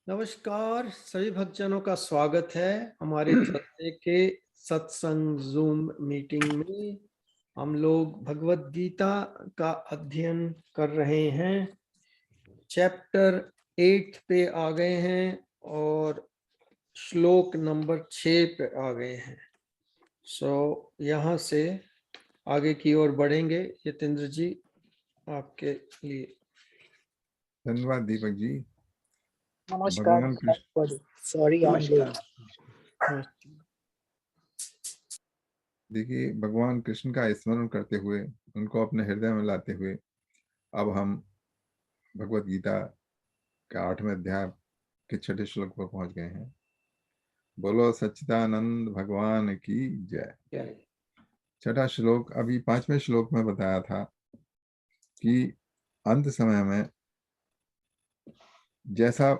नमस्कार, सभी भक्तजनों का स्वागत है हमारे थर्सडे के सत्संग जूम मीटिंग में। हम लोग भगवत गीता का अध्ययन कर रहे हैं। चैप्टर 8 पे आ गए हैं और श्लोक नंबर 6 पे आ गए हैं। यहाँ से आगे की ओर बढ़ेंगे। यतेंद्र जी, आपके लिए। धन्यवाद दीपक जी। नमस्कार। भगवान कृष्ण सॉरी देखिए, भगवान कृष्ण का स्मरण करते हुए, उनको अपने हृदय में लाते हुए अब हम भगवत गीता के 8वें अध्याय के 6ठे श्लोक पर पहुंच गए हैं। बोलो सच्चिदानंद भगवान की जय। 6ठा श्लोक अभी 5वें श्लोक में बताया था कि अंत समय में जैसा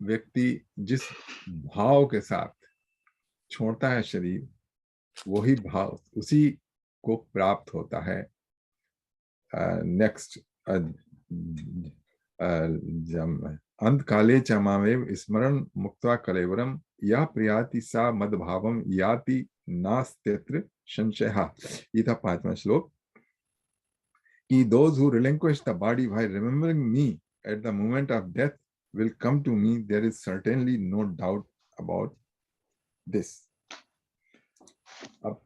व्यक्ति जिस भाव के साथ छोड़ता है शरीर, वही भाव उसी को प्राप्त होता है। नेक्स्ट अंत काले च मामेव स्मरण मुक्त्वा कलेवरम या प्रियाति सा मद्भावम याति नास्त्यत्र संशयः। ये था 5वां श्लोक कि those who relinquish the body while remembering me at the moment of death will come to me. There is certainly no doubt about this. अब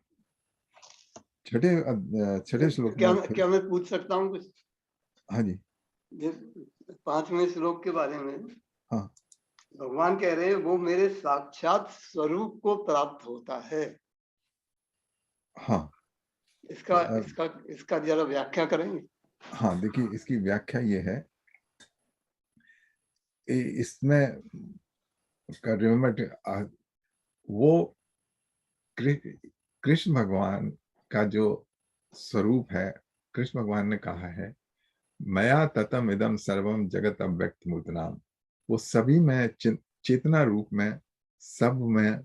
छठे श्लोक में क्या मैं पूछ सकता हूँ कुछ? हाँ जी। 5वें श्लोक के बारे में। हाँ, भगवान कह रहे हैं वो मेरे साक्षात स्वरूप को प्राप्त होता है। हाँ, इसका जरा व्याख्या करेंगे? हाँ, देखिए, इसकी व्याख्या ये है, इसमें रिमेम्बर वो कृष्ण भगवान का जो स्वरूप है, कृष्ण भगवान ने कहा है मया ततम इदम सर्वम जगत अव्यक्त मूर्तनाम। वो सभी में चेतना रूप में, सब में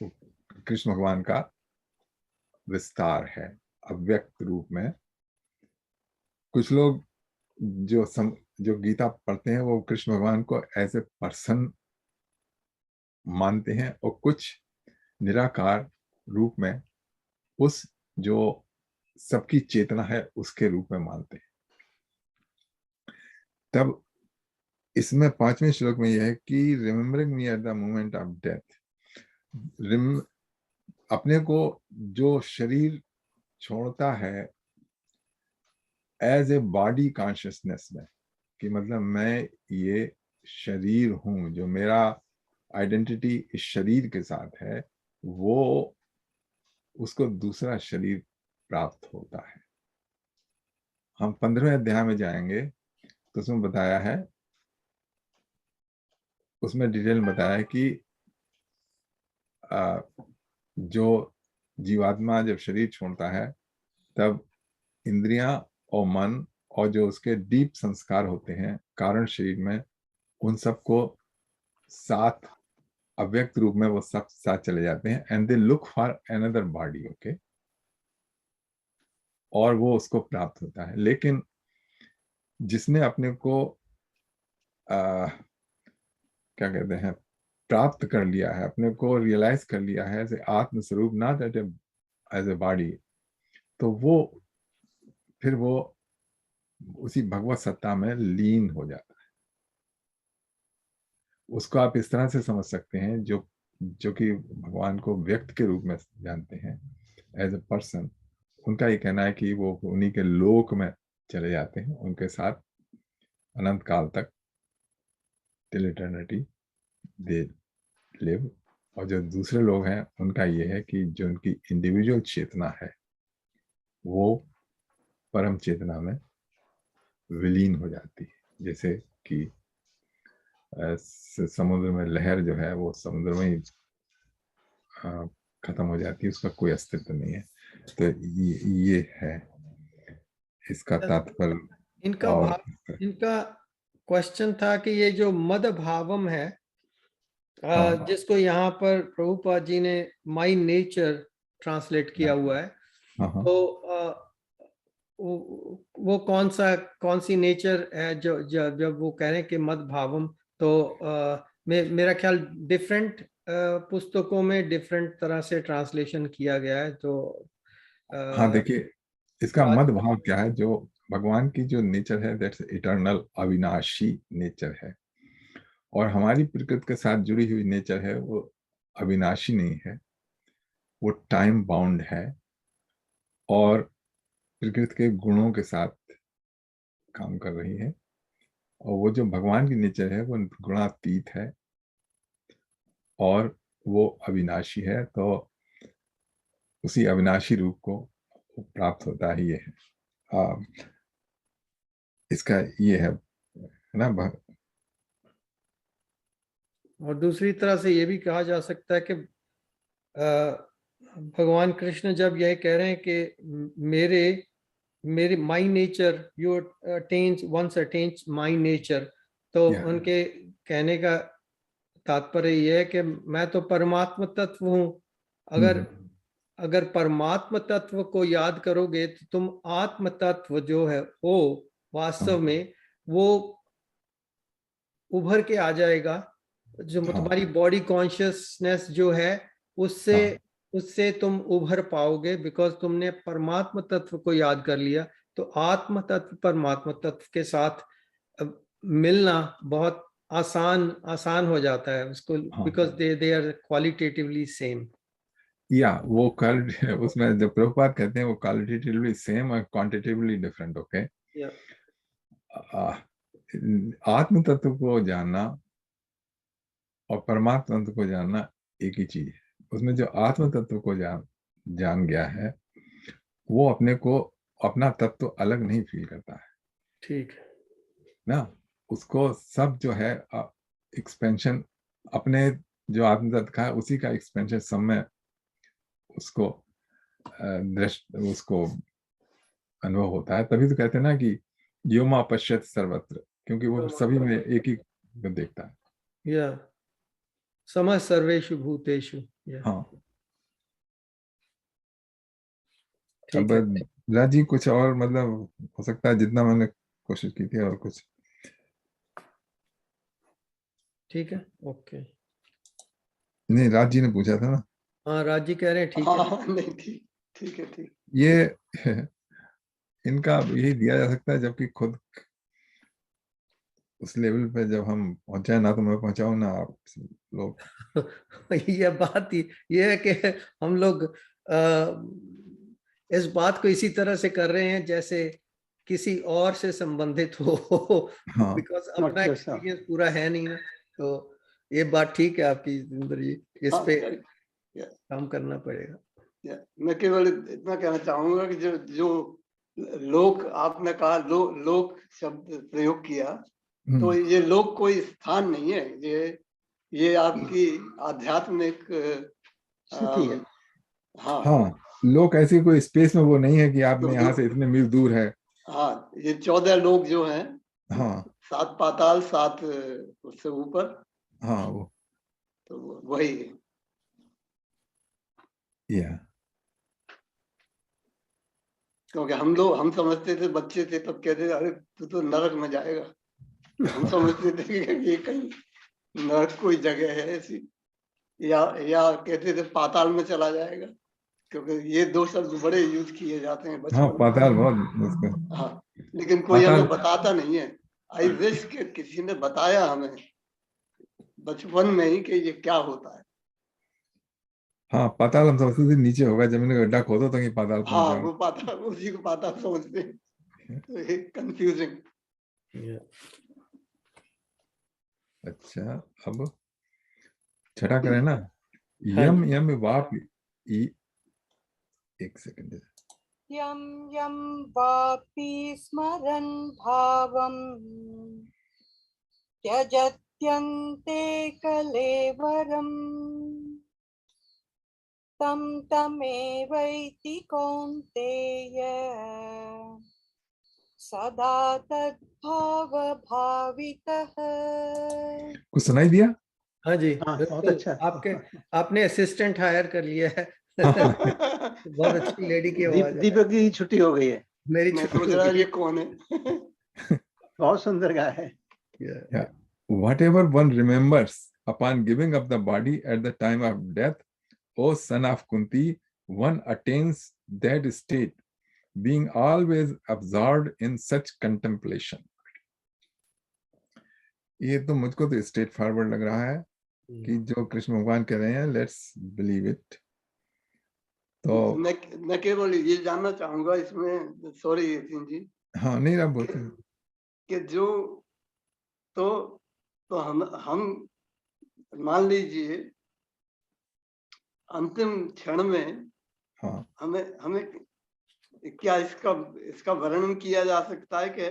कृष्ण भगवान का विस्तार है, अव्यक्त रूप में। कुछ लोग जो गीता पढ़ते हैं वो कृष्ण भगवान को एज ए पर्सन मानते हैं और कुछ निराकार रूप में उस जो सबकी चेतना है उसके रूप में मानते हैं। तब इसमें 5वें श्लोक में यह है कि remembering me at the moment of death, अपने को जो शरीर छोड़ता है एज ए बॉडी कॉन्शियसनेस में, कि मतलब मैं ये शरीर हूं, जो मेरा आइडेंटिटी इस शरीर के साथ है, वो उसको दूसरा शरीर प्राप्त होता है। हम 15वें अध्याय में जाएंगे तो उसमें बताया है, उसमें डिटेल में बताया है कि जो जीवात्मा जब शरीर छोड़ता है तब इंद्रियां और मन और जो उसके डीप संस्कार होते हैं कारण शरीर में, उन सबको साथ अव्यक्त रूप में वो सब साथ चले जाते हैं and they look for another body. Okay, और वो उसको प्राप्त होता है। लेकिन जिसने अपने को क्या कहते हैं, प्राप्त कर लिया है, अपने को रियलाइज कर लिया है एज ए आत्म स्वरूप, नॉट एज ए बॉडी, तो वो फिर वो उसी भगवत सत्ता में लीन हो जाता है। उसको आप इस तरह से समझ सकते हैं, जो कि भगवान को व्यक्त के रूप में जानते हैं एज ए पर्सन, उनका ये कहना है कि वो उन्हीं के लोक में चले जाते हैं, उनके साथ अनंत काल तक, टिल इटर्निटी दे लिव। और जो दूसरे लोग हैं उनका ये है कि जो उनकी इंडिविजुअल चेतना है वो परम चेतना में विलीन हो जाती है। जैसे कि समुद्र में लहर जो है वो समुद्र में ही खत्म हो जाती है, उसका कोई अस्तित्व नहीं है। तो ये है इसका तात्पर्य। इनका क्वेश्चन था कि ये जो मद भावम है, जिसको यहाँ पर प्रभुपाद जी ने माई नेचर ट्रांसलेट किया हुआ है, तो वो कौन सी नेचर है जो जब वो कह रहे हैं कि मद भावम, तो मेरा ख्याल डिफरेंट पुस्तकों में डिफरेंट तरह से ट्रांसलेशन किया गया है। तो हाँ, देखिए इसका राज- मध्य भाव क्या है। जो भगवान की जो नेचर है, दैट्स इटर्नल, अविनाशी नेचर है, और हमारी प्रकृति के साथ जुड़ी हुई नेचर है वो अविनाशी नहीं है, वो टाइम बाउंड है और प्रकृति के गुणों के साथ काम कर रही है। और वो जो भगवान की नेचर है वो गुणातीत है और वो अविनाशी है, तो उसी अविनाशी रूप को प्राप्त होता ही है। इसका ये है ना। और दूसरी तरह से ये भी कहा जा सकता है कि भगवान कृष्ण जब यह कह रहे हैं कि मेरे मेरे my nature you attends once attends my nature, तो उनके कहने का तात्पर्य यह है कि मैं तो परमात्मा तत्व हूं। अगर परमात्मा तत्व को याद करोगे तो तुम आत्म तत्व जो है वो वास्तव में वो उभर के आ जाएगा। जो तुम्हारी बॉडी कॉन्शियसनेस जो है उससे तुम उभर पाओगे, बिकॉज तुमने परमात्मा तत्व को याद कर लिया। तो आत्म तत्व परमात्मा तत्व के साथ मिलना बहुत आसान हो जाता है उसको, because they are qualitatively same. या वो उसमें जो प्रभुपाद कहते हैं वो क्वालिटेटिवली सेम और क्वांटिटेटिवली डिफरेंट। ओके, आत्म तत्व को जानना और परमात्मा तत्व को जानना एक ही चीज है। उसमें जो आत्म तत्व को जान गया है वो अपने को अपना तत्व अलग नहीं फील करता है। ठीक ना, उसको सब जो है एक्सपेंशन अपने जो आत्म तत्व का है उसी का एक्सपेंशन सब में उसको उसको अनुभव होता है। तभी तो कहते हैं ना कि योमा पश्यत सर्वत्र, क्योंकि वो सभी में एक ही को देखता है। या समः सर्वेषु भूतेषु। हाँ, अब राज जी कुछ और मतलब हो सकता है जितना मैंने कोशिश की थी और कुछ। ठीक है, ओके। नहीं, राज जी ने पूछा था ना। हाँ, राज जी कह रहे हैं ठीक है। नहीं, ठीक है। ये इनका यही दिया जा सकता है, जबकि खुद उस लेवल पे जब हम पहुंचे ना तो मैं पहुंचाऊं ना आप लोग। ये बात ये है कि हम लोग इस बात को इसी तरह से कर रहे हैं जैसे किसी और से संबंधित हो, बिकॉज अपना एक्सपीरियंस पूरा है नहीं ना। तो ये बात ठीक है आपकी जिंदगी, इस पे काम करना पड़ेगा। मैं केवल इतना कहना चाहूंगा कि जो लोक आपने कहा, लोक शब्द प्रयोग किया, तो ये लोक कोई स्थान नहीं है, ये आपकी आध्यात्मिक स्थिति है। हाँ, लोक ऐसी कोई स्पेस में वो नहीं है कि आपने यहाँ से इतने मील दूर है। हाँ, ये 14 लोग जो हैं, हाँ, 7 पाताल, 7 उससे ऊपर। हाँ, वो तो वही है। क्योंकि हम समझते थे, बच्चे थे तब कहते थे अरे तू तो नरक में जाएगा। हम समझते थे कि ये कहीं नरक कोई जगह है ऐसी, या कहते थे पाताल में चला जाएगा, क्योंकि ये 2 शब्द बड़े यूज किए जाते हैं बचपन में। पाताल बहुत। हाँ, लेकिन कोई हमें बताता नहीं है। आई विश कि किसी ने बताया हमें बचपन में ही कि ये क्या होता है। हाँ, पाताल हम समझते थे नीचे होगा, जमीन का गड्ढा खोदो तो पाताल पहुंच जाओ। वो पाताल, उसी को पाताल समझते हैं। तो ये कंफ्यूजिंग। अच्छा, अब छठा करें ना। यम यम वाप, एक सेकंड। यम यम वापि स्मरन् भावं त्यजत्यन्ते कलेवरम् तं तमेवैति कौन्तेय सदा तद्भाव भावितः। कुछ सुनाई दिया? हाँ जी, बहुत अच्छा। आपने असिस्टेंट हायर कर लिया है। बहुत अच्छी लेडी की आवाज है। दीपक की छुट्टी हो गई है। मेरी मैं सोच रहा ये कौन है। बहुत सुंदर गाया है। whatever one remembers upon giving up the body at the time of death, O son of Kunti, one attains that state, being always absorbed in such contemplation. ये तो मुझको तो स्ट्रेट फॉरवर्ड लग रहा है कि जो कृष्ण भगवान कह रहे हैं, लेट्स बिलीव इट। तो मैं केवल ये जानना चाहूंगा इसमें, सॉरी यतीन जी। हाँ, नहीं आप बोलते हैं कि जो तो हम मान लीजिए अंतिम क्षण में हाँ, हमें क्या इसका वर्णन किया जा सकता है कि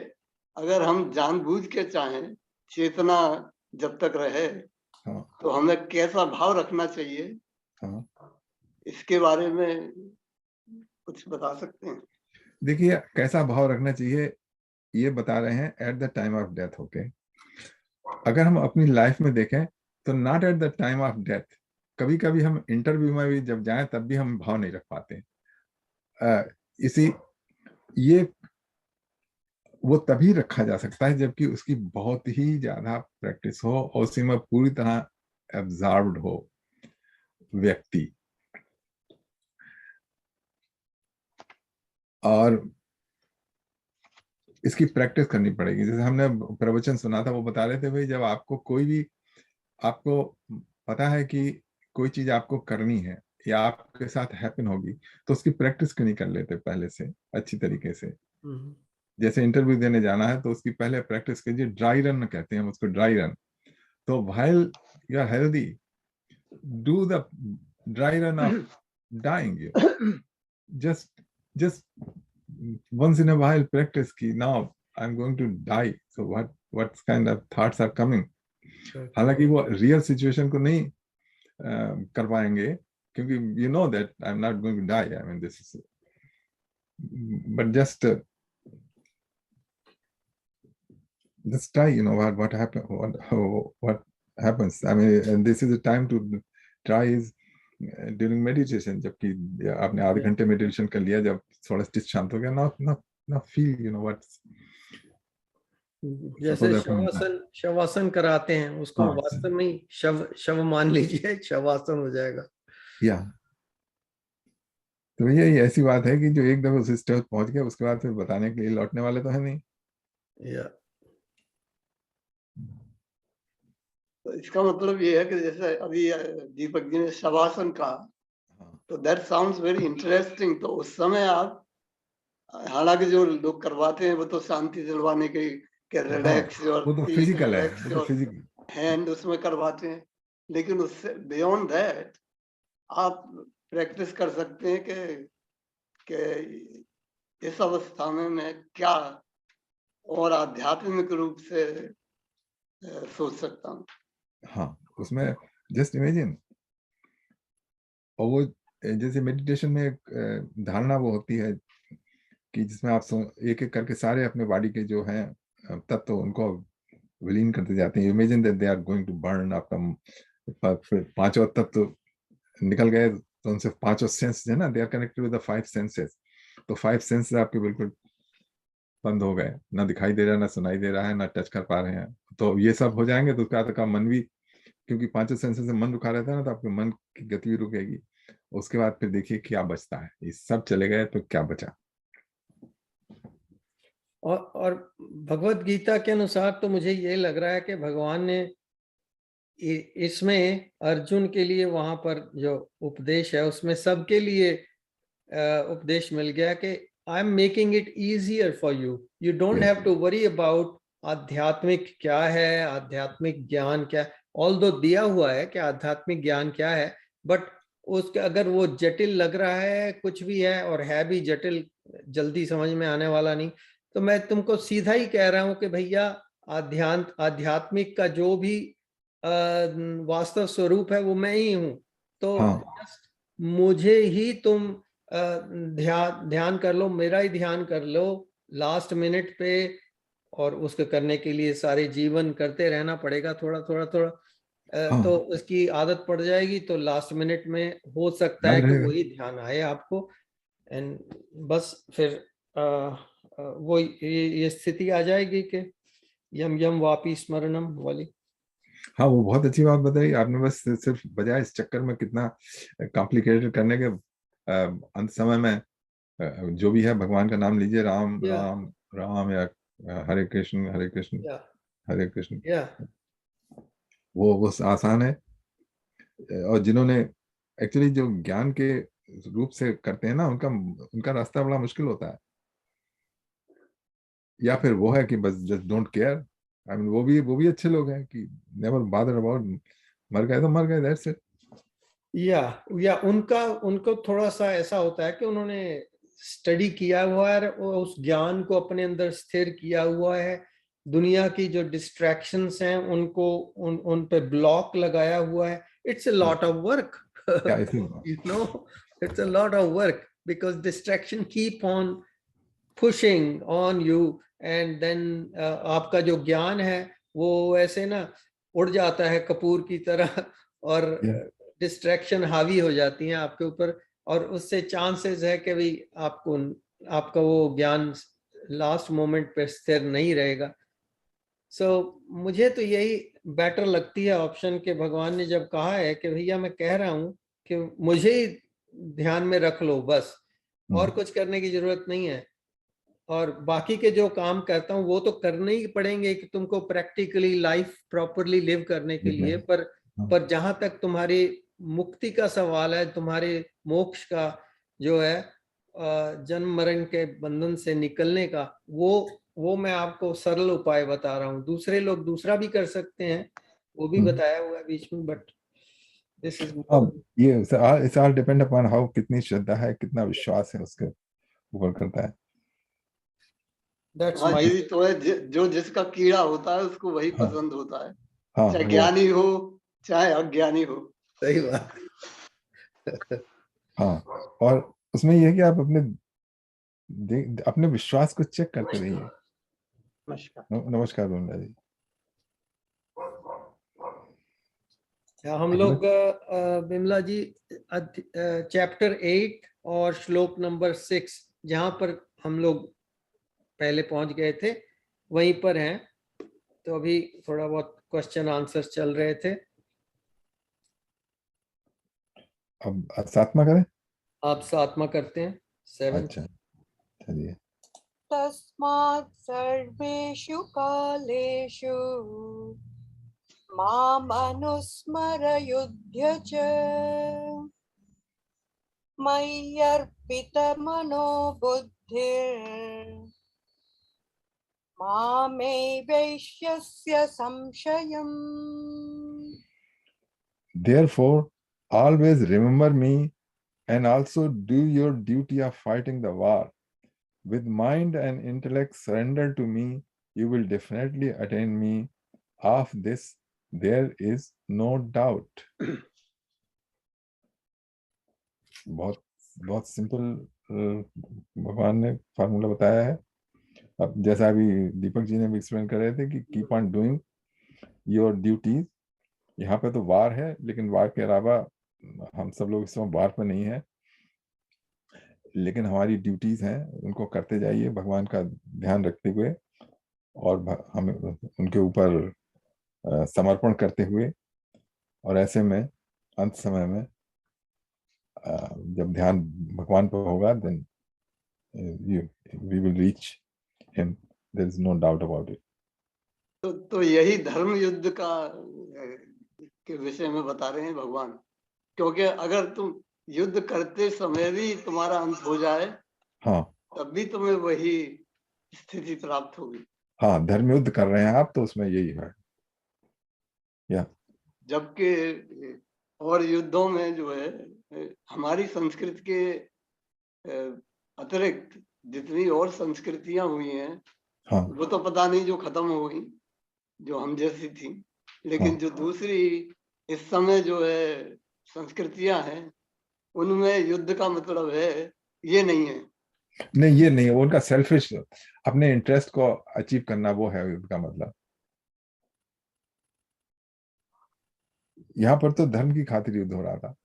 अगर हम जानबूझ के चाहें, चेतना जब तक रहे, हाँ, तो हमें कैसा भाव रखना चाहिए? हाँ। इसके बारे में कुछ बता सकते हैं? देखिए, कैसा भाव रखना चाहिए ये बता रहे हैं at the time of death. Okay, अगर हम अपनी लाइफ में देखें तो not at the time of death, कभी कभी हम इंटरव्यू में भी जब जाएं तब भी हम भाव नहीं रख पाते। ये वो तभी रखा जा सकता है जबकि उसकी बहुत ही ज्यादा प्रैक्टिस हो और उसी में पूरी तरह एब्जॉर्ब्ड हो व्यक्ति। और इसकी प्रैक्टिस करनी पड़ेगी। जैसे हमने प्रवचन सुना था, वो बता रहे थे भाई, जब आपको कोई भी, आपको पता है कि कोई चीज आपको करनी है या आपके साथ हैपन होगी, तो उसकी प्रैक्टिस क्यों नहीं कर लेते पहले से अच्छी तरीके से। जैसे इंटरव्यू देने जाना है तो उसकी पहले प्रैक्टिस कीजिए। ड्राई रन कहते हैं हम उसको, ड्राई रन। तो while you are healthy, do the dry run of dying. just once in a while practice ki now I'm going to die, so what kind of thoughts are coming। हालांकि वो real situation को नहीं कर पाएंगे क्योंकि you know that I'm not going to die, I mean this is, but just try, you know, what happens, I mean, and this is the time to try is during meditation। जबकि आपने आधे घंटे meditation कर लिया, जब थोड़ा शांत हो गया, ना फील, यू नो व्हाट, जैसे शवासन कराते हैं उसको, हाँ, वास्तव में शव मान लीजिए, शवासन हो जाएगा। या तो भैया ये ऐसी बात है कि जो एक दफे उस स्टेज पहुंच गया उसके बाद फिर बताने के लिए लौटने वाले तो है नहीं। या तो इसका मतलब ये है कि जैसे अभी दीपक जी ने शवासन कहा, तो दैट साउंड्स वेरी इंटरेस्टिंग। तो उस समय आप, हालांकि जो लोग करवाते हैं वो तो शांति दिलवाने के रिलैक्स और वो तो फिजिकल है, वो तो फिजिकल हैंड उसमें करवाते हैं, लेकिन उससे बियॉन्ड दैट आप प्रैक्टिस कर सकते हैं कि इस अवस्था में मैं क्या और आध्यात्मिक रूप से सोच सकता हूँ। हाँ, उसमें जस्ट इमेजिन। और वो जैसे मेडिटेशन में एक धारणा वो होती है कि जिसमें आप एक एक करके सारे अपने बॉडी के जो हैं तत्व तो उनको विलीन करते जाते हैं। Imagine that they are going to burn. आपका पांचों तत्व तो निकल गए तो उनसे पांचों सेंस है ना, they are connected with the 5 senses. तो 5 सेंसेस आपके बिल्कुल बंद हो गए, ना दिखाई दे रहा है, ना सुनाई दे रहा है, ना टच कर पा रहे हैं। तो ये सब हो जाएंगे तो उसका आपका मन भी, क्योंकि पांचों सेंसेस से मन रुका रहता है ना, तो आपके मन की गति भी रुकेगी। उसके बाद फिर देखिए क्या बचता है। ये सब चले गए तो क्या बचा। और भगवत गीता के अनुसार तो मुझे ये लग रहा है कि भगवान ने इसमें अर्जुन के लिए वहां पर जो उपदेश है उसमें सबके लिए उपदेश मिल गया कि I am making it easier for you, you don't have to worry about आध्यात्मिक क्या है, आध्यात्मिक ज्ञान क्या है। ऑल्दो दिया हुआ है कि आध्यात्मिक ज्ञान क्या है, बट उसके अगर वो जटिल लग रहा है, कुछ भी है और है भी जटिल, जल्दी समझ में आने वाला नहीं, तो मैं तुमको सीधा ही कह रहा हूं कि भैया आध्यात्मिक का जो भी वास्तव स्वरूप है वो मैं ही हूं। तो मुझे ही तुम ध्यान कर लो, मेरा ही ध्यान कर लो लास्ट मिनट पे, और उसके करने के लिए सारे जीवन करते रहना पड़ेगा, थोड़ा थोड़ा थोड़ा। तो उसकी आदत पड़ जाएगी तो लास्ट मिनट में हो सकता है कि वही ध्यान आए आपको, एंड बस फिर वो ये स्थिति आ जाएगी कि यम यम वापी स्मरणम वाली। हाँ, वो बहुत अच्छी बात बताई आपने। बस सिर्फ बजाय इस चक्कर में कितना कॉम्प्लिकेटेड करने के, अंत समय में जो भी है भगवान का नाम लीजिए, राम Yeah. राम राम, या हरे कृष्ण हरे कृष्ण Yeah. हरे कृष्ण, Yeah. वो आसान है। और जिन्होंने एक्चुअली जो ज्ञान के रूप से करते हैं ना, उनका उनका रास्ता बड़ा मुश्किल होता है। या फिर वो है कि बस just don't care. I mean वो भी अच्छे लोग हैं कि नेवर बादर अबाउट, मर गए तो मर गए, दैट्स इट। या उनको थोड़ा सा ऐसा होता है कि उन्होंने स्टडी किया हुआ है और उस ज्ञान को अपने अंदर स्थिर किया हुआ है। दुनिया की जो डिस्ट्रैक्शंस हैं उनको उन पे ब्लॉक लगाया हुआ है। It's a lot of work, क्या इसे you know, it's a lot of work because distraction keep on pushing on you and then आपका जो ज्ञान है वो ऐसे ना उड़ जाता है कपूर की तरह, और डिस्ट्रैक्शन हावी हो जाती हैं आपके ऊपर, और उससे चांसेस है कि भाई आपका वो ज्ञान लास्ट मोमेंट पे स्थिर नहीं रहेगा। मुझे तो यही बेटर लगती है ऑप्शन के भगवान ने जब कहा है कि भैया मैं कह रहा हूं कि मुझे ही ध्यान में रख लो बस, और कुछ करने की जरूरत नहीं है, और बाकी के जो काम करता हूँ वो तो करने ही पड़ेंगे कि तुमको प्रैक्टिकली लाइफ प्रॉपरली लिव करने के लिए। पर जहां तक तुम्हारी मुक्ति का सवाल है, तुम्हारे मोक्ष का जो है जन्म मरण के बंधन से निकलने का, वो मैं आपको सरल उपाय बता रहा हूँ। दूसरे लोग दूसरा भी कर सकते हैं, वो भी बताया हुआ है बीच में, बट दिस इज अब ये it's all depend upon how, कितनी श्रद्धा है, कितना विश्वास है, उसके ऊपर करता है। दैट्स हाँ, माय। यही तो है, जो जिसका कीड़ा होता है उसको वही हाँ पसंद होता है, हाँ, चाहे वो ज्ञानी हो चाहे अज्ञानी हो। सही बात। हाँ। और उसमें यह है कि आप अपने विश्वास को चेक करते रहिए। नमस्कार। नमस्कार वृंदा जी। हम लोग बिमला जी चैप्टर 8 और श्लोक नंबर 6 जहां पर हम लोग पहले पहुंच गए थे वहीं पर हैं। तो अभी थोड़ा बहुत क्वेश्चन आंसर चल रहे थे। अब सातवां करें? आप सातवां करते हैं, 7। अच्छा, चलिए। तस्मात् सर्वेषु कालेषु माम् अनुस्मर युध्य च मय्यर्पितमनो बुद्धिर् मामे वैश्यस्य संशयम्। Therefore, always remember me and also do your duty of fighting the war. With mind and intellect surrender to me, you will definitely attain me. Of this, there is no doubt. बहुत बहुत simple भगवान ने formula बताया है। अब जैसा अभी दीपक जी ने भी एक्सप्लेन कर रहे थे कि keep on doing your duties. यहाँ पे तो वार है, लेकिन वार के अलावा हम सब लोग इस समय वार पे नहीं है, लेकिन हमारी ड्यूटीज हैं, उनको करते जाइए भगवान का ध्यान रखते हुए, और हम उनके ऊपर समर्पण करते हुए। और ऐसे में अंत समय में जब ध्यान भगवान पर होगा, then we will reach him, there is no doubt about it. तो यही धर्म युद्ध का के विषय में बता रहे हैं भगवान, क्योंकि अगर तुम युद्ध करते समय भी तुम्हारा अंत हो जाए, हाँ तब भी तुम्हें वही स्थिति प्राप्त होगी। हाँ, धर्म युद्ध कर रहे हैं आप, तो उसमें यही है। या जबकि और युद्धों में जो है हमारी संस्कृति के अतिरिक्त जितनी और संस्कृतियां हुई हैं, हाँ वो तो पता नहीं जो खत्म हो गई, जो हम जैसी थी, लेकिन जो दूसरी इस समय जो है संस्कृतियां हैं, उनमें युद्ध का मतलब है ये नहीं है। नहीं, ये नहीं है, वो उनका सेल्फिश, अपने इंटरेस्ट को अचीव करना, वो है युद्ध का मतलब। यहाँ पर तो धर्म की खातिर युद्ध हो रहा था।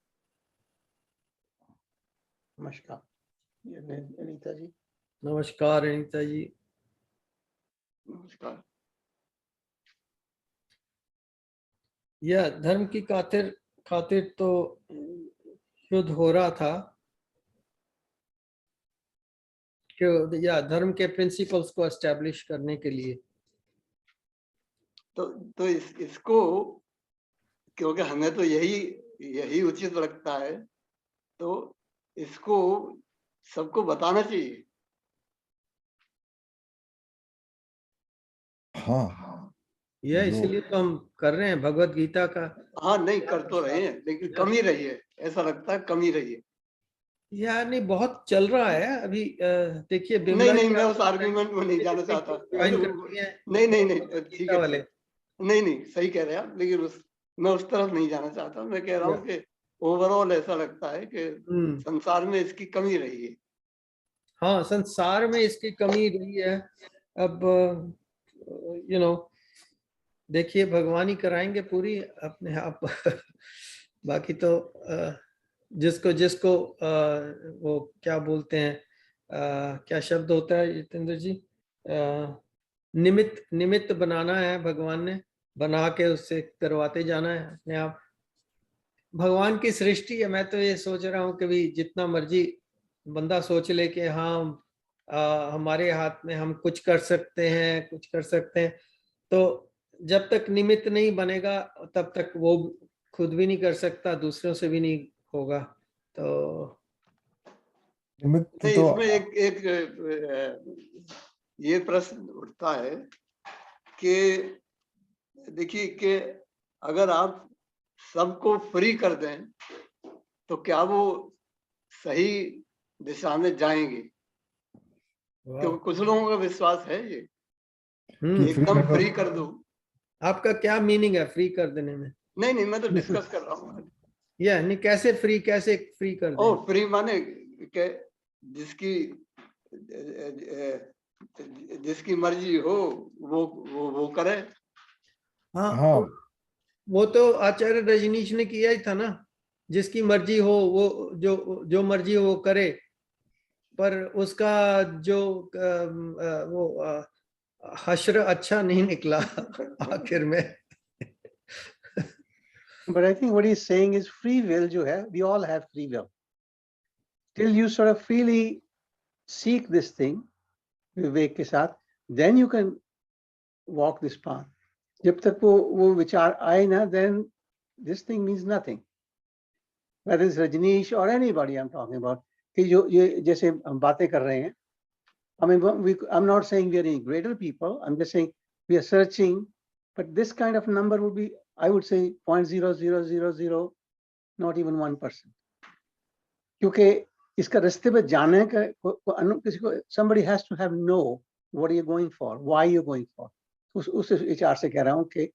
नमस्कार अनीता जी। नमस्कार अनीता जी। नमस्कार। या धर्म की खातिर खातिर तो युद्ध हो रहा था, कि या धर्म के प्रिंसिपल्स को एस्टेब्लिश करने के लिए। तो इसको, क्योंकि हमें तो यही उचित लगता है, तो इसको सबको बताना चाहिए। हाँ, यह इसीलिए तो हम कर रहे हैं भगवत गीता का। हाँ, नहीं कर तो रहे हैं, लेकिन कमी रही है, ऐसा लगता है कमी रही है। यानी बहुत चल रहा है अभी। देखिए नहीं, मैं उस आर्गुमेंट में नहीं जाना चाहता। ज्वाइन करती हैं नहीं, ठीक गीता है, वाले। नहीं, सही कह रहे हैं आप, लेकिन मैं उस तरफ नहीं जाना चाहता। मैं कह रहा हूँ कि ओवरऑल ऐसा लगता है कि संसार में इसकी कमी रही है। हाँ, संसार में इसकी कमी रही है। अब देखिए भगवान ही कराएंगे पूरी अपने आप। बाकी तो जिसको जिसको वो क्या बोलते हैं, क्या शब्द होता है जितेंद्र जी, निमित्त बनाना है, भगवान ने बना के उससे करवाते जाना है अपने आप। भगवान की सृष्टि है। मैं तो ये सोच रहा हूँ कि भी जितना मर्जी बंदा सोच ले कि हाँ हमारे हाथ में हम कुछ कर सकते हैं, तो जब तक निमित्त नहीं बनेगा तब तक वो खुद भी नहीं कर सकता, दूसरों से भी नहीं होगा। तो निमित्त नहीं, तो इसमें एक ये प्रश्न उठता है कि देखिए कि अगर आप सबको फ्री कर दें तो क्या वो सही दिशा में जाएंगे? क्योंकि कुछ लोगों का विश्वास है ये कि एकदम फ्री कर दो। आपका क्या मीनिंग है फ्री कर देने में? नहीं, मैं तो डिस्कस कर रहा हूँ। नहीं, कैसे फ्री कर दें? फ्री माने कि जिसकी मर्जी हो वो करे। हाँ, वो तो आचार्य रजनीश ने किया ही था ना, जिसकी मर्जी हो वो जो मर्जी हो वो करे, पर उसका जो वो हश्र अच्छा नहीं निकला आखिर में। But I think what he's saying is free will जो है, we all have free will. Till you sort of freely seek this thing, विवेक के साथ, then you can walk this path. जब तक वो विचार आए ना, then this thing means nothing. Whether it's Rajneesh or anybody I'm talking about, कि जो ये जैसे हम बातें कर रहे हैं, I mean, I'm not saying we are any greater people. I'm just saying we are searching, but this kind of number would be, I would say, 0.0000, not even 1%. क्योंकि इसका रास्ते पे जाने का किसी को, somebody has to have know what are you going for, why you're going for. उस विचार से कह रहा हूँ कि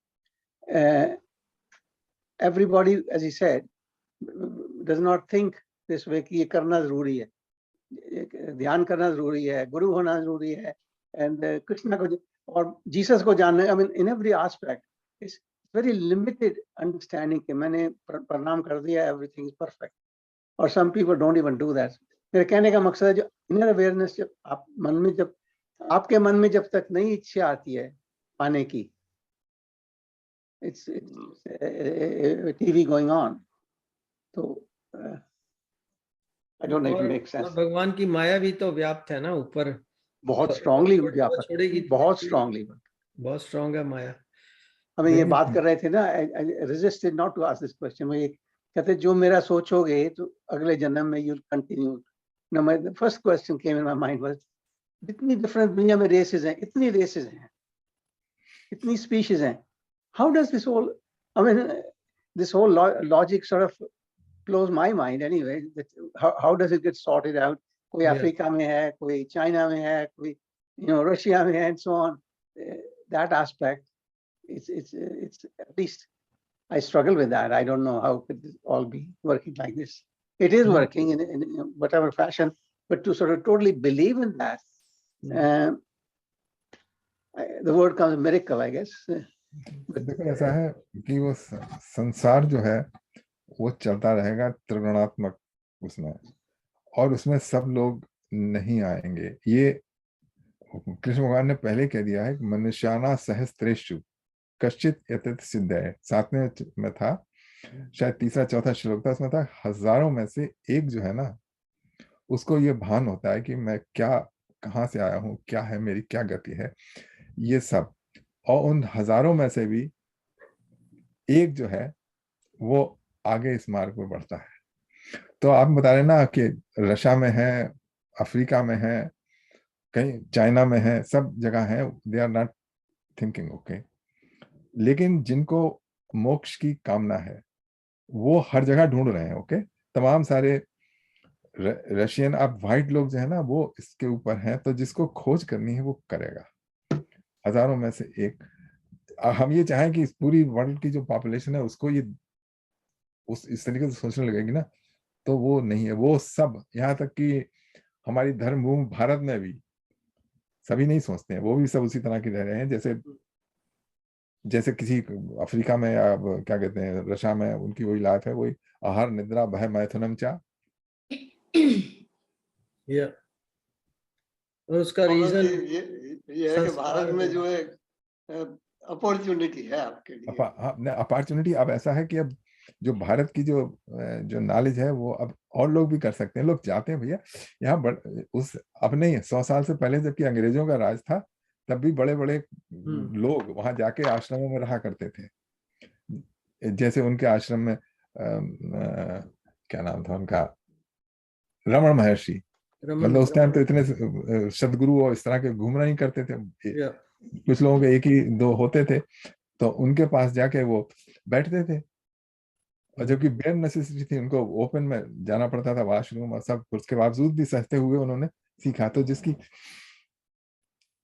everybody, as he said, does not think this way कि ये करना जरूरी है, ध्यान करना जरूरी है, गुरु होना जरूरी है, and कृष्णा को और जीसस को जानना, I mean, in every aspect, it's very limited understanding कि मैंने प्रणाम कर दिया, everything is perfect. और some people don't even do that. मेरे कहने का मकसद है जो inner awareness, जब आप मन में, जब आपके मन में जब तक नई इच्छा आती है पाने की, it's TV going on. तो I don't know if it makes sense. भगवान की माया भी तो व्याप्त है ना ऊपर, बहुत स्ट्रांगली व्यापक, छोड़ेगी, बहुत स्ट्रांगली, बहुत स्ट्रांग है माया। हमें ये बात कर रहे थे ना, I resisted not to ask this question. मैं ये कहते जो मेरा सोचोगे तो अगले जन्म में you'll continue. Now the first question came in my mind was, इतनी different दुनिया में races हैं, इतनी races हैं, इतनी species हैं. How does this whole, I mean, this whole logic sort of blows my mind anyway. How does it get sorted out? कोई Africa में है, कोई चाइना में है, कोई रशिया में है, and so on. That aspect, it's at least I struggle with that. I don't know how could this all be working like this. It is working in whatever fashion, but to sort of totally believe in that, the word comes miracle, I guess. देखो ऐसा है कि वो संसार जो है वो चलता रहेगा त्रिगुणात्मक उसमें, और उसमें सब लोग नहीं आएंगे। ये कृष्ण भगवान ने पहले कह दिया है कि मनुष्याना सहस्त्रेषु, कश्चित यतत सिद्धये, 7वें में था, शायद तीसरा चौथा श्लोक था, उसमें था हजारों में से एक जो है ना, उसको ये भान होता है कि मैं क्या, कहाँ से आया हूँ, क्या है मेरी क्या गति है, ये सब। और उन हजारों में से भी एक जो है वो आगे इस मार्ग में बढ़ता है। तो आप बता रहे ना कि रशिया में है, अफ्रीका में है, कहीं चाइना में है, सब जगह है, they are not thinking okay. लेकिन जिनको मोक्ष की कामना है वो हर जगह ढूंढ रहे हैं ओके। तमाम सारे रशियन, आप वाइट लोग जो है ना वो इसके ऊपर हैं, तो जिसको खोज करनी है वो करेगा, हजारों में से एक। हम ये चाहें कि इस पूरी वर्ल्ड की जो पॉपुलेशन है उसको ये उस इस तरीके से सोचने लगेगी ना, तो वो नहीं है। वो सब, यहाँ तक कि हमारी धर्मभूमि भारत में भी सभी नहीं सोचते हैं, वो भी सब उसी तरह के रह रहे हैं, जैसे जैसे किसी अफ्रीका में या क्या कहते हैं रशिया में, उनकी वही लाइफ है, वही आहार निद्रा भय मैथुनम चा। या और उसका और रीजन ये है कि भारत में जो है अपॉर्चुनिटी है आपके लिए। अपॉर्चुनिटी अब ऐसा है कि अब जो भारत की जो जो नॉलेज है वो अब और लोग भी कर सकते हैं, लोग चाहते हैं भैया यहाँ उस अब नहीं, 100 साल से पहले जबकि अंग्रेजों का राज था तब भी बड़े बड़े लोग वहां जाके आश्रमों में रहा करते थे। जैसे उनके आश्रम में क्या नाम था उनका, रमण महर्षि, मतलब उस टाइम तो इतने सदगुरु और इस तरह के घूमना नहीं करते थे, कुछ लोगों के एक ही दो होते थे, तो उनके पास जाके वो बैठते थे। और जबकि बेयर नेसेसिटी थी, उनको ओपन में जाना पड़ता था वॉशरूम और सब, उसके बावजूद भी सहते हुए उन्होंने सीखा। तो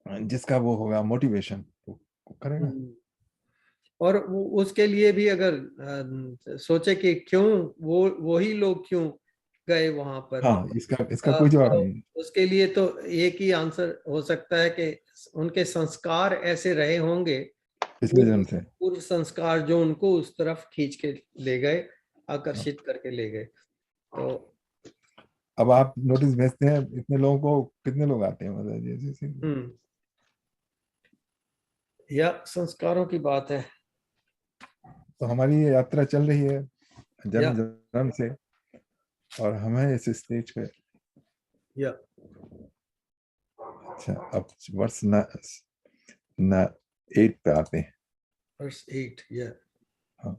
जिसका वो होगा मोटिवेशन वो करेगा। और उसके लिए भी अगर सोचे कि क्यों वही लोग क्यों गए वहां पर, हाँ, इसका कोई जवाब तो नहीं। उसके लिए तो एक ही आंसर हो सकता है कि उनके संस्कार ऐसे रहे होंगे, पिछले जन्म से पूर्व संस्कार जो उनको उस तरफ खींच के ले गए, आकर्षित करके ले गए। तो अब आप नोटिस भेजते हैं इतने लोगों को, कितने लोग आते हैं, मतलब जैसे या संस्कारों की बात है। तो हमारी ये यात्रा चल रही है जन्म जन्म से, और हमें इस स्टेज पे। या अच्छा, अब वर्ष न 8 पे आते हैं। वर्ष 8 या हाँ।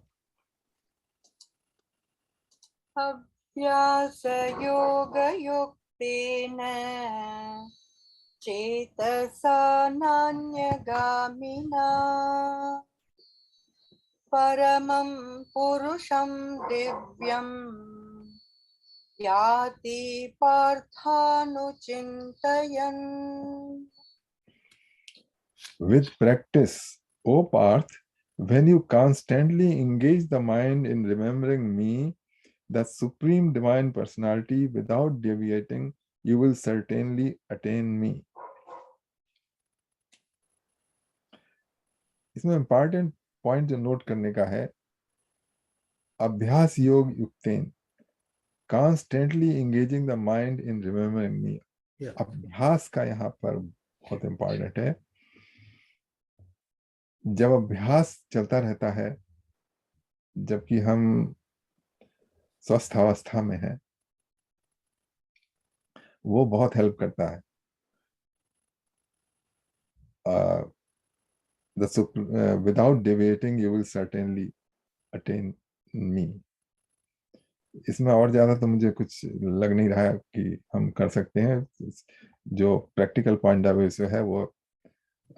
अभ्यास योग युक्तेन चेतसा नान्यगामिना परमं पुरुषं दिव्यं याति पार्थानुचिन्तयन्। With practice, O Parth, when you constantly engage the mind in remembering me, the Supreme Divine Personality, without deviating, you will certainly attain me. इसमें इम्पॉर्टेंट पॉइंट जो नोट करने का है, अभ्यास योग युक्तेन, constantly engaging the mind in remembering me. अभ्यास का यहाँ पर बहुत इम्पॉर्टेंट है। जब अभ्यास चलता रहता है, जबकि हम स्वस्थ अवस्था में है, वो बहुत हेल्प करता है। Without deviating, you will certainly attain me. इसमें और ज्यादा तो मुझे कुछ लग नहीं रहा है कि हम कर सकते हैं। जो प्रैक्टिकल पॉइंट ऑफ व्यू से है वो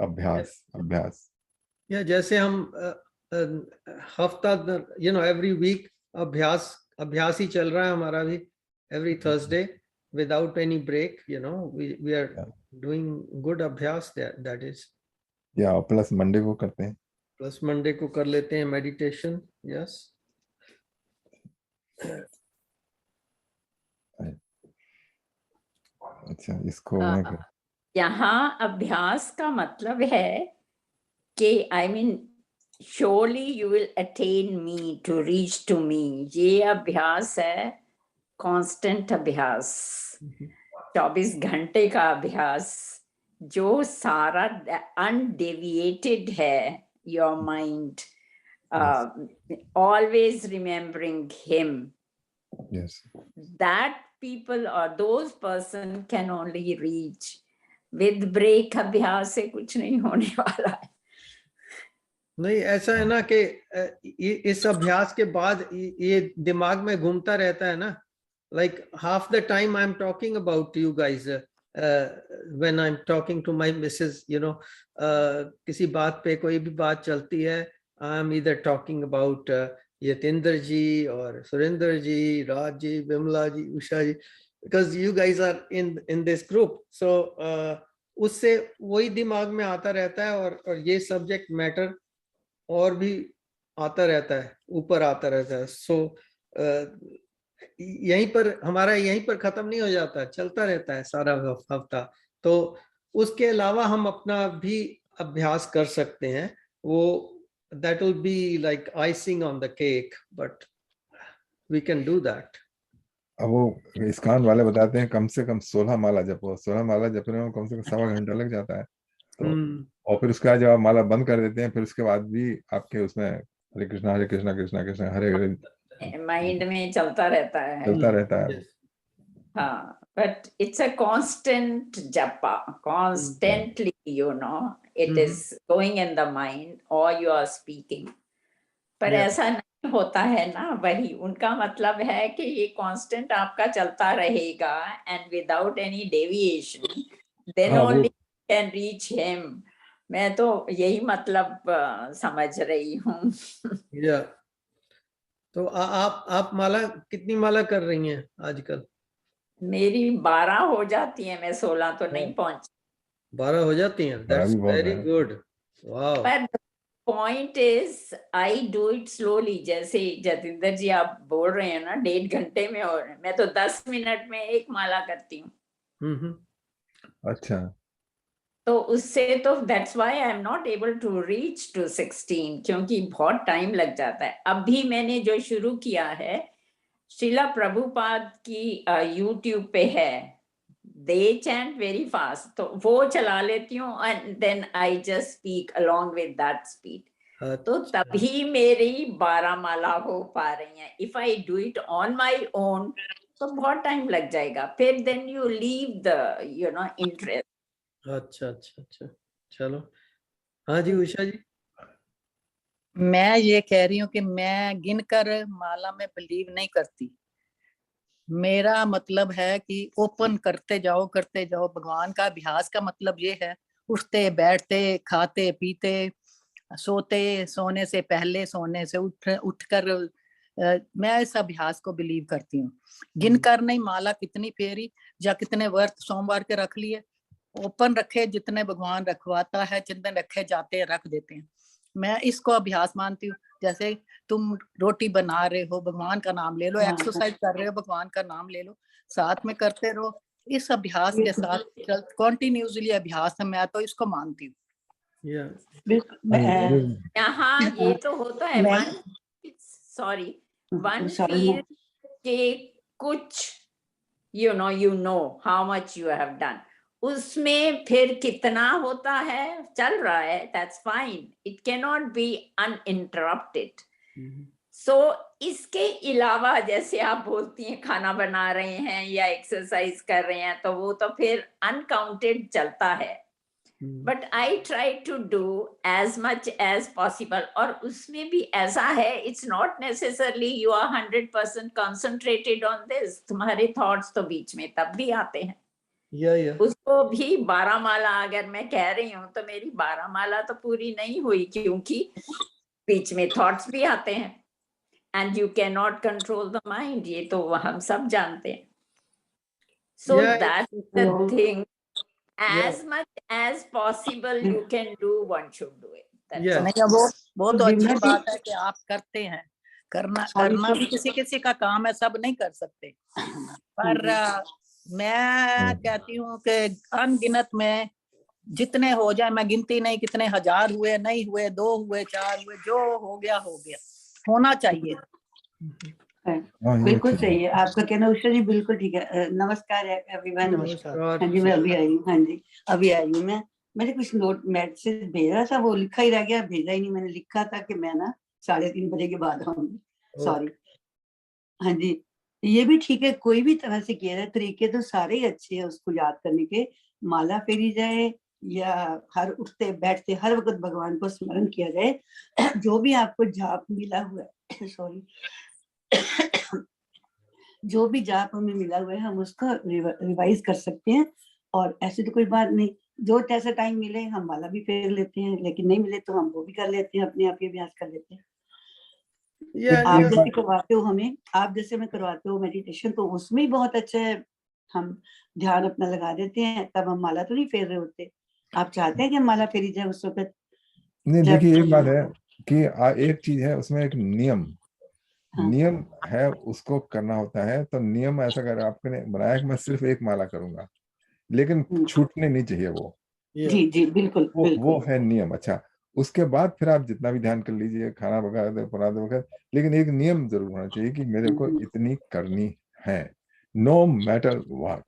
अभ्यास या जैसे हम हफ्ता एवरी वीक अभ्यास ही चल रहा है हमारा भी, every Thursday without any break, we are doing good अभ्यास, दैट इज। या प्लस मंडे को करते हैं, प्लस मंडे को कर लेते हैं मेडिटेशन। यस। अच्छा, इसको यहाँ अभ्यास का मतलब है कि I mean surely you will attain me, to reach to me. ये अभ्यास है, constant अभ्यास, 24 घंटे का अभ्यास, जो सारा undeviated है, your mind, always remembering him. Yes. That people or those person can only reach. With break अभ्यास से कुछ नहीं होने वाला है. नहीं, ऐसा है ना कि इस अभ्यास के बाद ये दिमाग में घूमता रहता है ना. Like half the time I'm talking about you guys, when I'm talking to my missus, you know, किसी बात पे कोई भी बात चलती है, I'm either talking about Yatinder ji or Surinder ji, Raj ji, Vimla ji, Usha ji, because you guys are in this group. So उससे वही दिमाग में आता रहता है और ये सब्जेक्ट मैटर और भी आता रहता है, ऊपर आता रहता है. सो यहीं पर हमारा यहीं पर खत्म नहीं हो जाता, चलता रहता है सारा हफ्ता. तो उसके अलावा हम अपना भी अभ्यास कर सकते हैं. वो that will be like icing on the cake, but we can do that. अब वो इस्कान वाले बताते हैं कम से कम 16 माला जपो. 16 माला जपने में कम से कम 1.25 घंटा लग जाता है. तो और फिर उसके बाद जब आप माला बंद कर देते हैं, फिर उसके बाद भी आपके उसमें हरे कृष्णा कृष्णा कृष्णा हरे हरे माइंड में चलता रहता है. हाँ, but it's a constant japa, constantly, you know, it is going in the mind or you are speaking. पर ऐसा नहीं होता है ना. वही उनका मतलब है कि ये constant आपका चलता रहेगा and without any deviation, then only you can reach him. मैं तो यही मतलब समझ रही हूँ. तो आप माला कितनी माला कर रही हैं आजकल? मेरी 12 हो जाती है, मैं 16 तो नहीं पहुंची. 12 हो जाती हैं. That's very good. Wow. But the point is, I do it slowly. जैसे जतिंदर जी आप बोल रहे हैं ना 1.5 घंटे में, और मैं तो 10 मिनट में एक माला करती हूँ. अच्छा. तो उससे तो that's why I'm not able to reach to 16, क्योंकि बहुत टाइम लग जाता है. अभी मैंने जो शुरू किया है, श्रीला प्रभुपाद की YouTube पे है, they chant very fast, तो वो चला लेती हूँ and then I just speak along with that speed. तो तभी मेरी 12 माला हो पा रही हैं. If I do it on my own, तो बहुत टाइम लग जाएगा. फिर then you leave the, you know, interest. अच्छा. चलो. हाँ जी उषा जी. मैं ये कह रही हूँ कि मैं गिनकर माला में बिलीव नहीं करती. मेरा मतलब है कि ओपन करते जाओ भगवान का अभ्यास का मतलब ये है, उठते बैठते खाते पीते सोते, सोने से पहले, सोने से उठकर मैं इस अभ्यास को बिलीव करती हूँ. गिनकर नहीं, माला कितनी फेरी या कितने व्रत सोमवार के रख लिए, ओपन रखे, जितने भगवान रखवाता है, जितने रखे जाते हैं रख देते हैं. मैं इसको अभ्यास मानती हूँ. जैसे तुम रोटी बना रहे हो, भगवान का नाम ले लो, एक्सरसाइज कर रहे हो, भगवान का नाम ले लो, साथ में करते रहो. इस अभ्यास के साथ कंटिन्यूअसली अभ्यास है, मैं तो इसको मानती हूँ. यहाँ ये तो होता है one feel के कुछ you know how much you have done. उसमें फिर कितना होता है, चल रहा है, that's fine. It cannot be uninterrupted. So इसके अलावा जैसे आप बोलती हैं खाना बना रहे हैं या एक्सरसाइज कर रहे हैं, तो वो तो फिर अनकाउंटेड चलता है. But I try to do as much as possible. और उसमें भी ऐसा है, it's not necessarily you are 100% concentrated on this. तुम्हारे thoughts तो बीच में तब भी आते हैं. उसको भी 12 माला अगर मैं कह रही हूँ तो मेरी 12 माला तो पूरी नहीं हुई, क्योंकि बीच में थॉट्स भी आते हैं. And you cannot control the mind. ये तो हम सब जानते हैं. So that's the thing. As much as possible you can do, one should do it. वो तो अच्छी बात है कि आप करते हैं. करना भी किसी का काम है, सब नहीं कर सकते. पर मैं कहती हूँ कि अनगिनत में जितने हो जाए, मैं गिनती नहीं कितने हजार हुए, नहीं हुए, 2 हुए, 4 हुए, जो हो गया होना चाहिए. बिल्कुल सही है आपका कहना उषा जी, बिल्कुल ठीक है. नमस्कार एवरीवन. हाँ जी, मैं अभी आई हूँ. हाँ जी, अभी आई हूँ. मैंने कुछ नोट मैसेज भेजा था, वो लिखा ही रह गया, भेजा ही नहीं। मैंने लिखा था कि मैं ना 3:30 बजे के बाद आऊंगी। सॉरी। हाँ जी, ये भी ठीक है, कोई भी तरह से किया जाए, तरीके तो सारे ही अच्छे हैं उसको याद करने के। माला फेरी जाए या हर उठते बैठते हर वक्त भगवान को स्मरण किया जाए। जो भी आपको जाप मिला हुआ है सॉरी जो भी जाप हमें मिला हुआ है हम उसको रिवाइज कर सकते हैं। और ऐसी तो कोई बात नहीं, जो जैसा टाइम मिले हम माला भी फेर लेते हैं, लेकिन नहीं मिले तो हम वो भी कर लेते हैं, अपने आप ही अभ्यास कर लेते हैं। आप जैसे करवाते हो हमें, आप जैसे में करवाते हो मेडिटेशन, तो उसमें ही बहुत अच्छा है। हम ध्यान अपना लगा देते हैं, तब हम माला तो नहीं फेर रहे होते। आप चाहते हैं कि हम माला फेरी जाए उस वक्त? नहीं, देखिए एक बात है कि एक चीज है उसमें, एक नियम हाँ। नियम है, उसको करना होता है। तो नियम ऐसा कर आपने बनाया कि मैं सिर्फ एक माला करूंगा, लेकिन छूटने नहीं चाहिए वो। जी जी बिल्कुल वो है नियम। अच्छा, उसके बाद फिर आप जितना भी ध्यान कर लीजिए, खाना वगैरह बना दे वगैरह, लेकिन एक नियम जरूर होना चाहिए कि मेरे को इतनी करनी है, नो मैटर व्हाट।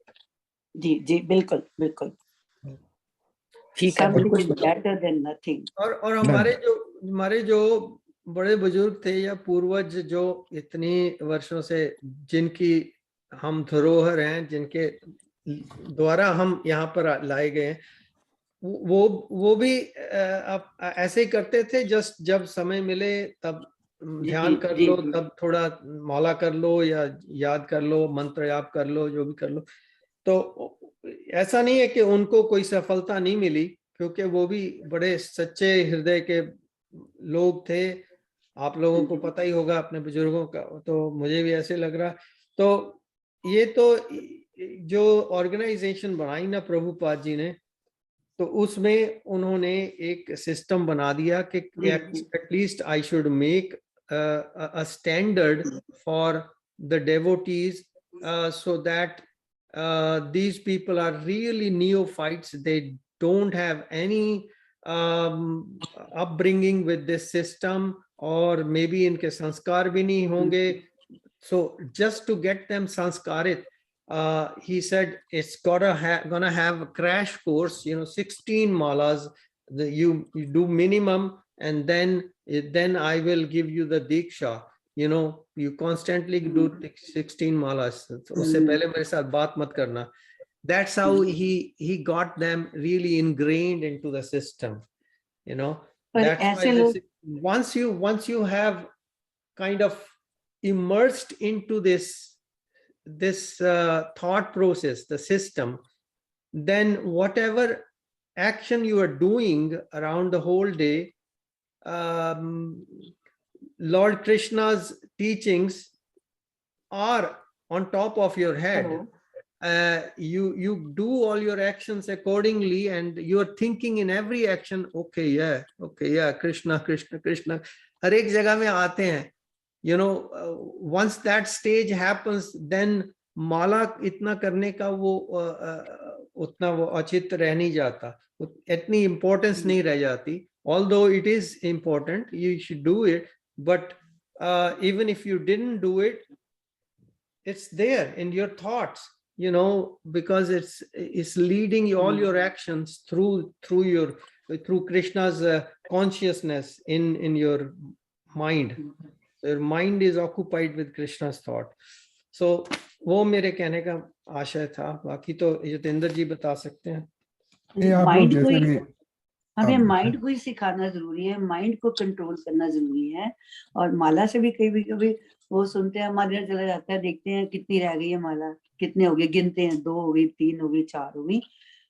जी जी बिल्कुल बिल्कुल ठीक है, बिल्कुल। Better than nothing. और हमारे जो बड़े बुजुर्ग थे या पूर्वज, जो इतनी वर्षों से जिनकी हम धरोहर हैं, जिनके द्वारा हम यहाँ पर लाए गए हैं, वो भी ऐसे ही करते थे। जस्ट जब समय मिले तब ध्यान कर लो, तब थोड़ा माला कर लो या याद कर लो, मंत्र याद कर लो, जो भी कर लो। तो ऐसा नहीं है कि उनको कोई सफलता नहीं मिली, क्योंकि वो भी बड़े सच्चे हृदय के लोग थे। आप लोगों को पता ही होगा अपने बुजुर्गों का, तो मुझे भी ऐसे लग रहा। तो ये तो जो ऑर्गेनाइजेशन बनाई ना प्रभुपाद जी ने, तो उसमें उन्होंने एक सिस्टम बना दिया कि at least I should make a standard for the devotees, so that these people are really neophytes. They don't have any upbringing with this system, or maybe इनके संस्कार भी नहीं होंगे. So just to get them sanskarit, he said it's gonna have a crash course, 16 malas. You do minimum, and then I will give you the diksha. You constantly do 16 malas. उससे पहले मेरे साथ बात मत करना. That's how he got them really ingrained into the system. That's why once you have kind of immersed into this thought process, the system, then whatever action you are doing around the whole day, Lord Krishna's teachings are on top of your head. You do all your actions accordingly, and you are thinking in every action, okay, yeah, Krishna, Krishna, Krishna. हर एक जगह में आते हैं. Once that stage happens, then माला इतना करने का उतना वो औचित्य रह नहीं जाता, इतनी importance नहीं रह जाती. Although it is important, you should do it, but even if you didn't do it, it's there in your thoughts, because it's leading all your actions through Krishna's consciousness in your mind. Your mind is occupied with Krishna's thought. So वो मेरे कहने का आशय था. बाकी तो जितेंद्र जी बता सकते हैं. हमें माइंड को ही सिखाना जरूरी है, माइंड को कंट्रोल करना जरूरी है. और माला से भी कभी वो सुनते हैं, हमारे यहाँ चला जाता है, देखते हैं कितनी रह गई है माला, कितने हो गए, गिनते हैं, 2 हो गई, 3 हो गई, 4 हो गई.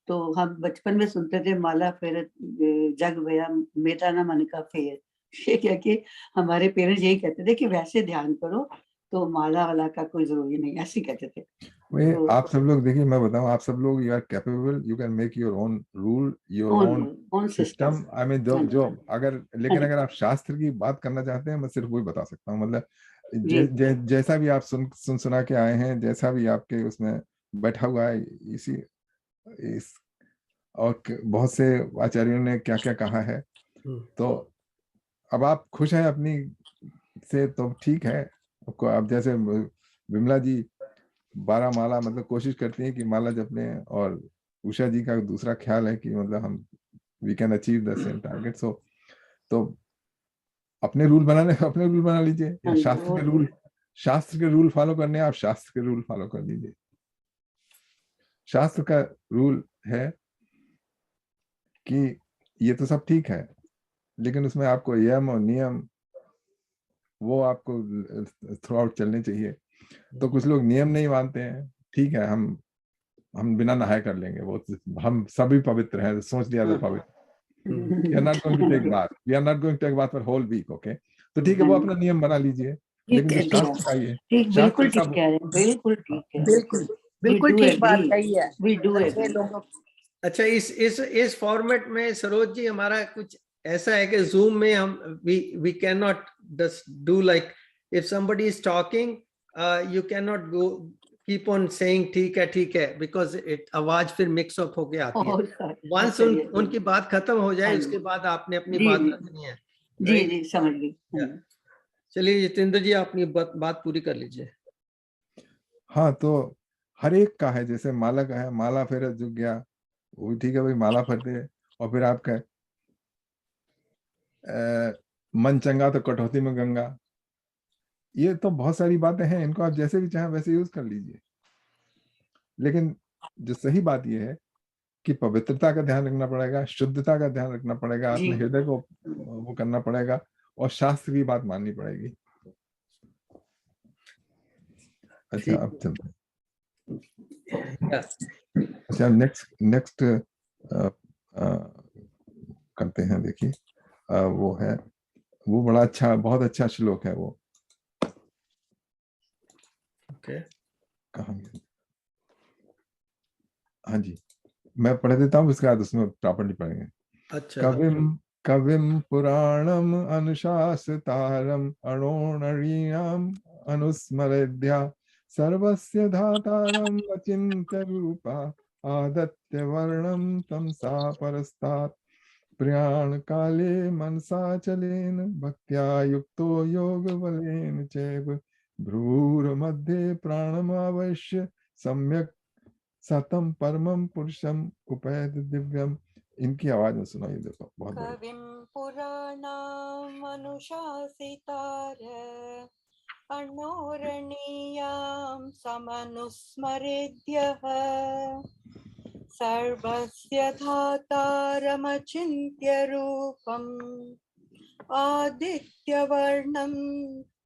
तो हम बचपन में सुनते थे, माला फेर जग गया मेरा ना मन का फेर. ये क्या कि हमारे पेरेंट्स यही कहते थे कि वैसे ध्यान करो, तो माला वाला का कोई जरूरी नहीं, ऐसे कहते थे. तो आप सब लोग देखिए, मैं बताऊं, आप सब लोग you are capable, you can make your own rule, your own system. I mean जो अगर, लेकिन अगर आप शास्त्र की बात करना चाहते हैं, मैं सिर्फ वही बता सकता हूँ. मतलब जैसा भी आप सुना के आए हैं, जैसा भी आपके उसमें बैठा हुआ है, और बहुत से आचार्यों ने क्या क्या कहा है, तो अब आप खुश हैं अपनी से, तो ठीक है. आपको, आप जैसे विमला जी 12 माला मतलब कोशिश करती हैं कि माला जपने, और उषा जी का दूसरा ख्याल है कि मतलब हम we can achieve the same target. So तो अपने रूल बना लीजिए, या शास्त्र के रूल फॉलो करने हैं, आप शास्त्र के रूल फॉलो कर लीजिए। शास्त्र का रूल है कि ये तो सब ठीक है, लेकिन उसमें आपको यम और नियम वो आपको थ्रू आउट चलने चाहिए। तो कुछ लोग नियम नहीं मानते हैं, ठीक है, हम बिना नहाए कर लेंगे, वो हम सभी पवित्र हैं, सोच लिया तो पवित्र। We are not going to take bath. We are not going to take bath for whole week, okay? तो ठीक है, वो अपना नियम बना लीजिए, लेकिन जो शास्त्र का ये बिल्कुल ठीक कह रहे हैं, बिल्कुल ठीक है, बिल्कुल ठीक बात कही है। we do ऐसे agree. लोगों अच्छा, इस फॉर्मेट में सरोज जी हमारा कुछ ऐसा है कि जूम में हम we cannot just do like if somebody is talking you cannot go keep on saying ठीक है because आवाज फिर मिक्स अप होके आती है। वंस उनकी बात खत्म हो जाए उसके बाद आपने अपनी बात रखनी है। जी समझ गई। चलिए जितेंद्र जी, अपनी बात पूरी कर लीजिए। हाँ, तो हर एक का है, जैसे माला का है, माला फिर झुक गया, वो ठीक है भाई, माला फटे, और फिर आपका मन चंगा तो कटौती में गंगा। ये तो बहुत सारी बातें हैं, इनको आप जैसे भी चाहें वैसे यूज कर लीजिए, लेकिन जो सही बात यह है कि पवित्रता का ध्यान रखना पड़ेगा, शुद्धता का ध्यान रखना पड़ेगा, अपने हृदय को वो करना पड़ेगा, और शास्त्र की बात माननी पड़ेगी। अच्छा, अब चलते हैं। अच्छा, नेक्स्ट करते हैं। देखिए वो है, वो बड़ा अच्छा, बहुत अच्छा श्लोक है वो। ओके, कहाँ गया? हाँ जी, मैं पढ़ देता हूँ, उसके बाद उसमें प्रॉपर्ली पढ़ेंगे। अच्छा। कविम पुराणम अनुशासितारम अणोरणीयाम अनुस्मरेद्या सर्वस्य धातारम अचिन्त्य रूपा आदत्य वर्णम तमसा परस्तात् प्रयाण काले मनसा चलेन भक्त्या युक्तो योग बलेन चैव भ्रूर मध्ये प्राणमावश्य सम्यक सतम परमम पुरुषम उपैत दिव्यम। इनकी आवाज में सुनाई, देखो बहुत बढ़िया। कविं पुराणाम् अनुशासितार अणोरणीयां समनुस्मरेद्यः सर्वस्य धातारमचिन्त्य रूपम् आदित्यवर्णं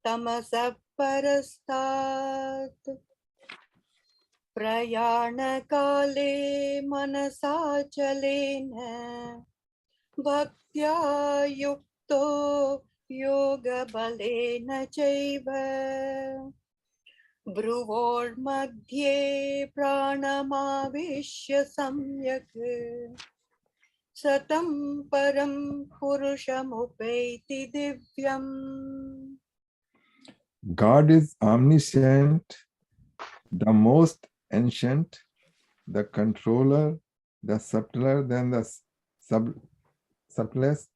तमसः परस्तात् प्रयाणकाले मनसाचलेन भक्त्या युक्तो योगबलेन चैव भ्रुवोर्मध्ये प्राणमाविश्य सम्यक् सतं परं पुरुषमुपैति दिव्यम्। God is omniscient, the most ancient, the controller, the subtler than the subtlest,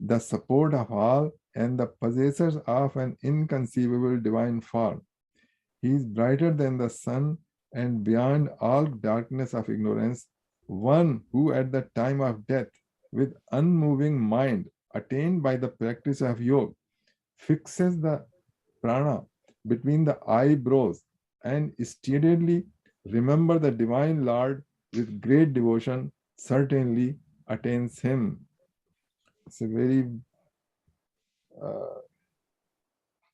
the support of all, and the possessor of an inconceivable divine form. He is brighter than the sun and beyond all darkness of ignorance, one who at the time of death, with unmoving mind, attained by the practice of yoga, fixes the prana between the eyebrows and steadily remember the divine Lord with great devotion, certainly attains him. It's a very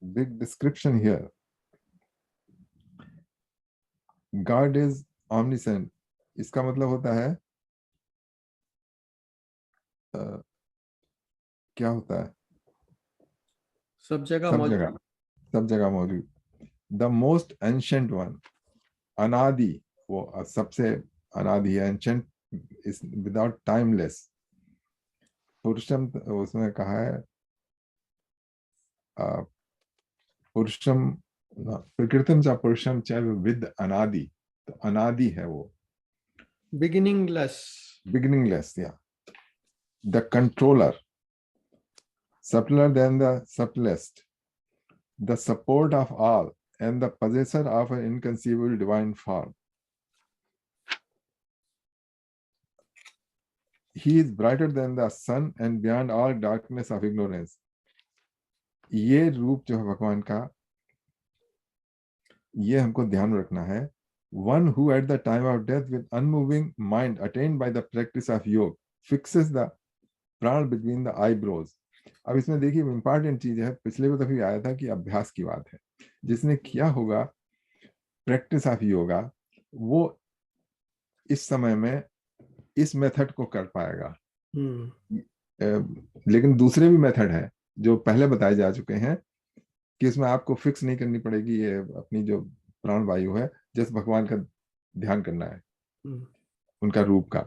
big description here. God is omniscient. इसका मतलब होता है क्या होता है? सब जगह मौजूद। The most ancient one, अनादि, वो सबसे अनादि है। ancient is without timeless. पुरुषम, उसमें कहा है पुरुषम प्रकृतिम च पुरुषम च विद अनादि, तो अनादि है वो, beginningless, yeah. The controller, subtler than the subtlest, the support of all, and the possessor of an inconceivable divine form. he is brighter than the sun and beyond all darkness of ignorance. ये रूप जो है भगवान का, ये हमको ध्यान रखना है. One who at the time of death with unmoving mind attained by the practice of yoga fixes the प्राण between the eyebrows. अब इसमें देखिए इंपॉर्टेंट चीज है, पिछले बार भी आया था कि अभ्यास की बात है. जिसने किया होगा प्रैक्टिस ऑफ योगा, वो इस समय में इस मेथड को कर पाएगा. लेकिन दूसरे भी मेथड है जो पहले बताए जा चुके हैं कि इसमें आपको फिक्स नहीं करनी पड़ेगी. ये अपनी जो प्राण वायु है, जैसे भगवान का ध्यान करना है, उनका रूप का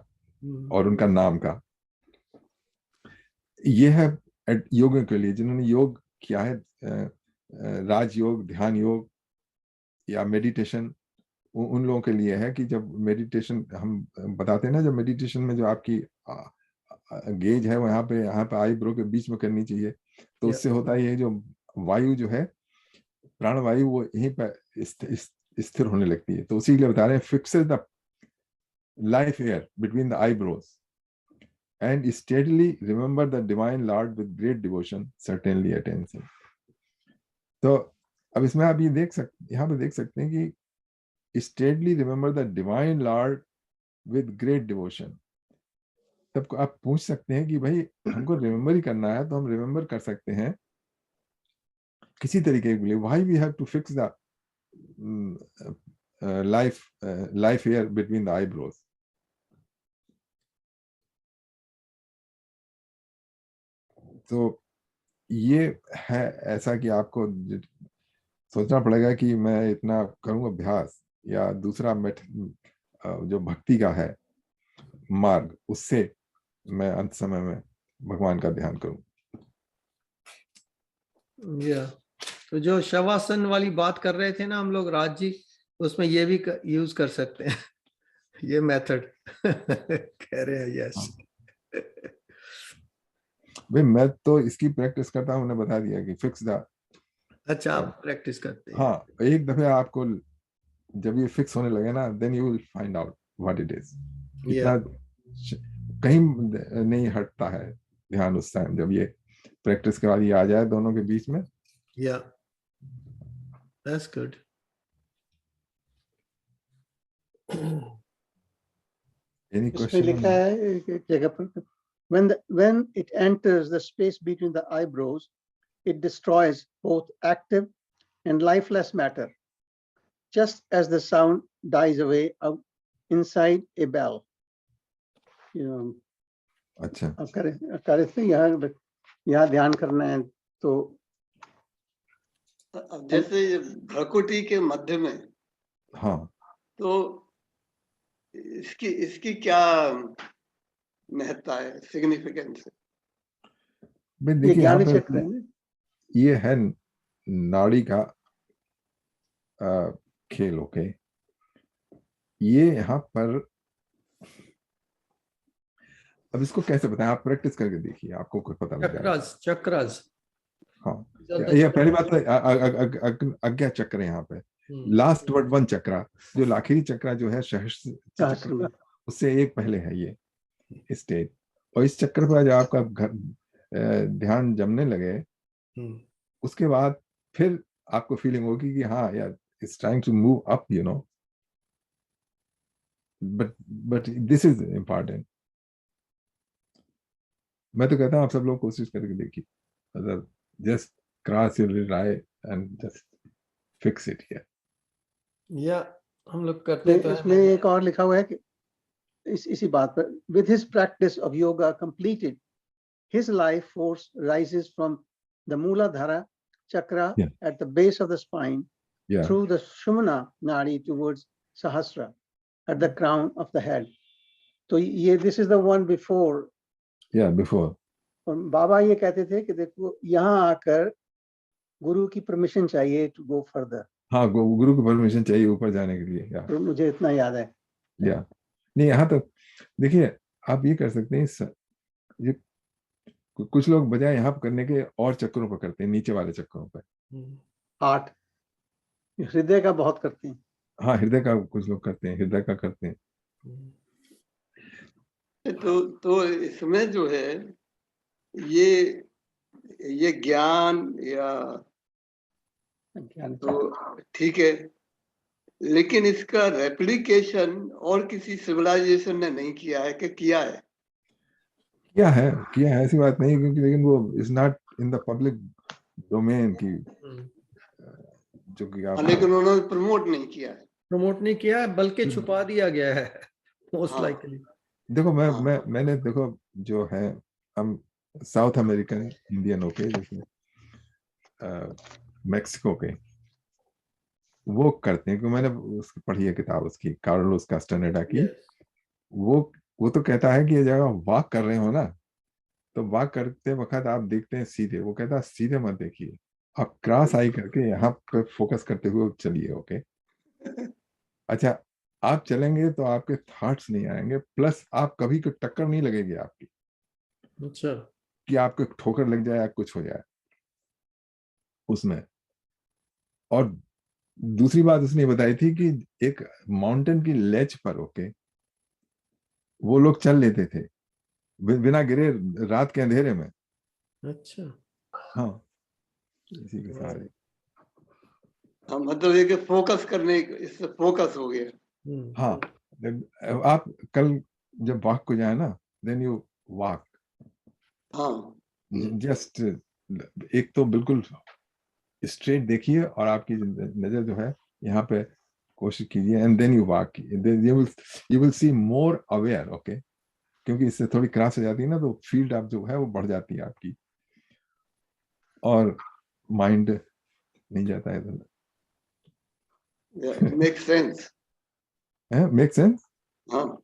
और उनका नाम का. ये है योग के लिए जिन्होंने योग किया है, राजयोग, ध्यान योग या मेडिटेशन, उन लोगों के लिए है कि जब मेडिटेशन हम बताते हैं ना, जब मेडिटेशन में जो आपकी गेज है वो यहाँ पे आईब्रो के बीच में करनी चाहिए, तो उससे होता है ये जो वायु जो है, प्राण वायु, वो यहीं पे स्थिर होने लगती है. तो उसी के लिए बता रहे हैं, fixes the life air between the eyebrows and steadily remember the divine Lord with great devotion, certainly attains him. तो अब इसमें आप ये यहाँ पे देख सकते हैं कि steadily remember the divine Lord with great devotion. तब आप पूछ सकते हैं कि भाई हमको रिमेम्बर ही करना है, तो हम रिमेम्बर कर सकते हैं किसी तरीके के लिए. Why we have to fix the life hair between the eyebrows? तो ये है ऐसा कि आपको सोचना पड़ेगा कि मैं इतना करूं अभ्यास, या दूसरा जो भक्ति का है मार्ग, उससे मैं अंत समय में भगवान का ध्यान करूं. तो जो शवासन वाली बात कर रहे थे ना हम लोग, राज जी, उसमें ये भी यूज कर सकते हैं ये मेथड कह रहे हैं. यस भाई मैं तो इसकी प्रैक्टिस करता हूँ, उन्हें बता दिया कि फिक्स द. अच्छा, आप प्रैक्टिस करते हैं? हाँ, एक दफे आपको जब ये फिक्स होने लगे ना, then you will find out what it is. इतना कहीं नहीं हटता है ध्यान उस टाइम, जब ये प्रैक्टिस के बाद ये आ जाए दोनों के बीच में. That's good. एनी इसमें लिखा है एक जगह पर, when it enters the space between the eyebrows, it destroys both active and lifeless matter, just as the sound dies away inside a bell. अच्छा, अब यहाँ ध्यान करना है. तो जैसे भ्रकुटी के मध्य में, हाँ, तो इसकी क्या महत्ता है, सिग्निफिकेंस है? देखिए यहाँ पे ये है नाड़ी का खेल. ओके, ये यहाँ पर अब इसको कैसे बताएं, आप प्रैक्टिस करके देखिए, आपको कुछ पता लग जाएगा. चक्रस. हाँ, ये पहली बात तो अज्ञा चक्र है यहाँ पे. लास्ट वर्ड वन चक्रा, जो आखिरी चक्रा जो है सहस्त्र चक्र, उससे एक पहले है ये स्टेज. और इस चक्र पर जब आपका ध्यान जमने लगे, उसके बाद फिर आपको फीलिंग होगी कि हाँ यार, it's trying to move up, you know. But this is important. मैं तो कहता हूँ आप सब लोग कोशिश करके देखिए, मतलब just cross your I and just fix it here. या हम लोग करते तो इसमें एक और लिखा हुआ है कि इसी बात पर, with his practice of yoga completed, his life force rises from the Mooladhara chakra at the base of the spine through the Shumana Nadi towards Sahasra at the crown of the head. तो ये this is the one before. Before. और बाबा ये कहते थे कि देखो यहाँ आकर गुरु की परमिशन चाहिए to go further. हाँ, गुरु की परमिशन चाहिए ऊपर जाने के लिए. तो मुझे इतना याद है. नहीं, यहाँ तो देखिए आप ये कर सकते हैं, ये कुछ लोग बजाय यहाँ पर करने के और चक्रों पर करते हैं, नीचे वाले चक्रों पर. हार्ट, हृदय का बहुत करते हैं. हाँ, हृदय का कुछ लोग करते हैं, हृदय का करते हैं. तो इसमें जो है ये ज्ञान या ज्ञान तो ठीक है, लेकिन इसका रेप्लिकेशन और किसी सिविलाइजेशन ने नहीं किया है कि किया है? किया है ऐसी बात नहीं, क्योंकि लेकिन वो is not in the public domain की, जो कि आप लेकिन उन्होंने प्रमोट नहीं किया है। प्रमोट नहीं किया है, बल्कि छुपा दिया गया है मोस्ट हाँ। लाइकली। देखो मैंने देखो जो है हम साउथ अमेरिकन इंडियन होके, जैसे मेक्सिको के, वो करते हैं कि मैंने उसकी पढ़ी है किताब उसकी, कार्लोस कास्टानेडा की। वो तो कहता है कि ये जगह वॉक कर रहे हो ना, तो वॉक करते वक्त आप देखते हैं सीधे, वो कहता है सीधे मत देखिए, आप क्रॉस आई करके यहाँ पे फोकस करते हुए चलिए। ओके, अच्छा, आप चलेंगे तो आपके थॉट्स नहीं आएंगे, प्लस आप कभी कोई टक्कर नहीं लगेगी आपकी, अच्छा, कि आपको ठोकर लग जाए या कुछ हो जाए उसमें। और दूसरी बात उसने बताई थी कि एक माउंटेन की लेच पर, ओके, वो लोग चल लेते थे बिना गिरे रात के अंधेरे में। अच्छा। हाँ, इसी के सहारे। हाँ, मतलब ये कि फोकस करने, इससे फोकस हो गया। हाँ, आप कल जब वॉक को जाए ना, देन यू वॉक, हाँ, जस्ट एक तो बिल्कुल स्ट्रेट देखिए और आपकी नजर जो है यहाँ पे कोशिश कीजिए, and then you walk, you will see more aware. Okay, क्योंकि इससे थोड़ी क्रॉस हो जाती है ना, तो फील्ड आप जो है वो बढ़ जाती है आपकी, और माइंड नहीं जाता है इधर। Make sense. Make sense. हाँ,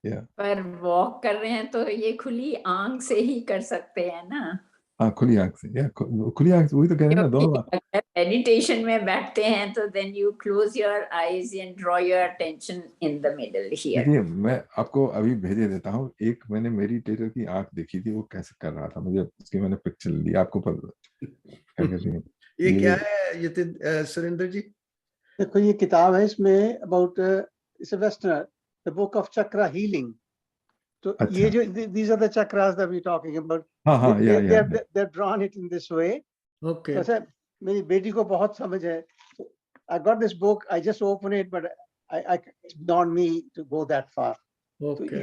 पर वॉक कर रहे हैं तो ये खुली आंख से ही कर सकते हैं ना, हाँ, खुली आंख से, खुली आंख से, वही तो कह रहे हैं ना, दोनों। अगर मेडिटेशन में बैठते हैं तो then you close your eyes and draw your attention in the middle here. देखिए, मैं आपको अभी भेजे देता हूँ, एक मैंने मेडिटेटर की आंख देखी थी, वो कैसे कर रहा था, मुझे उसकी मैंने पिक्चर ली, आपको पता क्या कहते हैं ये क्या है ये सुरेंद्र जी? देखो ये किताब है, इसमें about it's a western, the book of chakra healing. तो अच्छा। ये जो these are the chakras that we talking about, हाँ, they're drawn it in this way. Okay. तो ऐसा मेरी बेटी को बहुत समझ है, I got this book, I just open it, but it's beyond me to go that far. तो okay.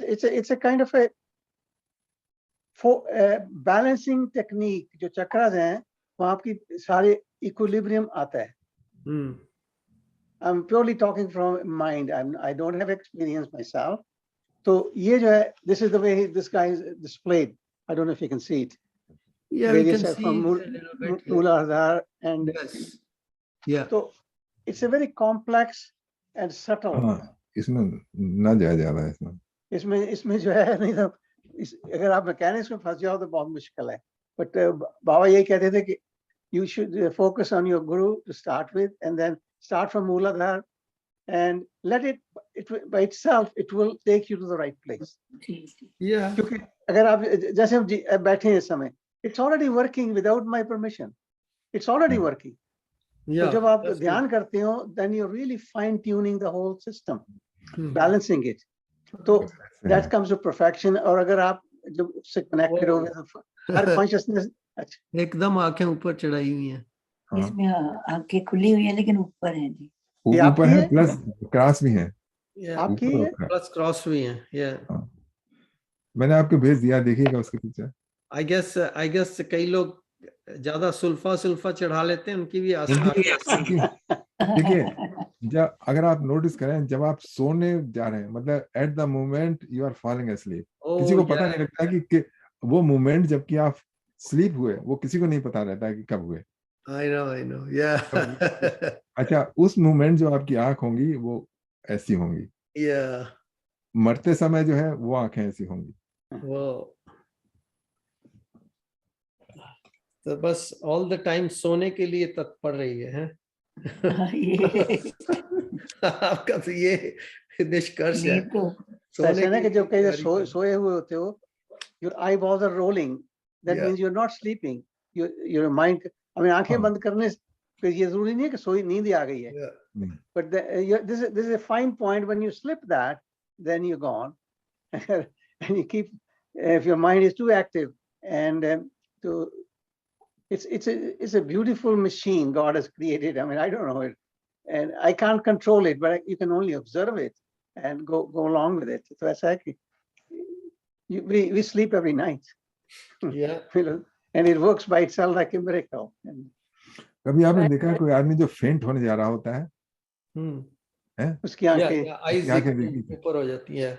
it's a kind of a balancing technique. जो चक्रास हैं वो आपकी सारे equilibrium आता है। I'm purely talking from mind. I don't have experience myself. तो ये जो है, this is the way this guy is displayed. I don't know if you can see it. Yeah, we Various can see from a little bit here. Mooladhara and Yes. Yeah. so it's a very complex and subtle. हाँ, इसमें ना जाया ज्यादा है इसमें। इसमें जो है नहीं तो अगर आप मैकेनिक्स में फंस जाओ तो बहुत मुश्किल है। But बाबा यही कहते थे कि you should focus on your guru to start with, and then start from Mooladhara and let it by itself, it will take you to the right place. Yeah. क्योंकि अगर आप जैसे हम बैठे हैं इस समय, it's already working without my permission. It's already working. Yeah. तो जब आप that's ध्यान good. करते हो, then you're really fine tuning the whole system, balancing it. तो that comes to perfection. और अगर आप जब उससे connected हो हर consciousness, एकदम आंखें ऊपर चढ़ाई हुई हैं। इसमें आंखें खुली हुई है लेकिन ऊपर है जी। ये ऊपर आपकी है, है? प्लस क्रॉस भी है। आपकी ऊपर है? ऊपर। प्लस क्रॉस भी हैं। Yeah. हाँ। मैंने आपको भेज दिया, देखिएगा उसके पीछे। I guess कई लोग ज्यादा सुल्फा चढ़ा लेते हैं, उनकी भी देखिए, जब अगर आप नोटिस करें, जब आप सोने जा रहे हैं, मतलब at the moment you are falling asleep, किसी को पता नहीं लगता कि वो मोमेंट जबकि आप स्लीप हुए, वो किसी को नहीं पता रहता है कि कब हुए। I know. Yeah. अच्छा, उस मोमेंट जो आपकी आंख होंगी वो ऐसी होंगी, Yeah. मरते समय जो है वो आंखें ऐसी होंगी। वो तो बस ऑल द टाइम सोने के लिए तत्पर रही है, हैं? आपका तो ये निष्कर्ष है। ऐसे ना कि जब कहीं सोए हुए होते हो, your eyeballs are rolling, that means you're not sleeping, your mind, I mean आंखें बंद करने पे ये जरूरी नहीं है कि सोई नींद आ गई है, but this is a fine point. When you slip that, then you're gone. and you keep, if your mind is too active, and to it's a beautiful machine God has created. I mean, I don't know it, and I can't control it, but you can only observe it and go along with it. So that's actually, we sleep every night. Yeah. You know, and it works by itself like a miracle. And कभी आपने देखा है कोई आदमी जो फेंट होने जा रहा होता है उसकी Yeah, आंखें yeah, eyes क्या क्या एकदम देखी? ऊपर हो जाती है.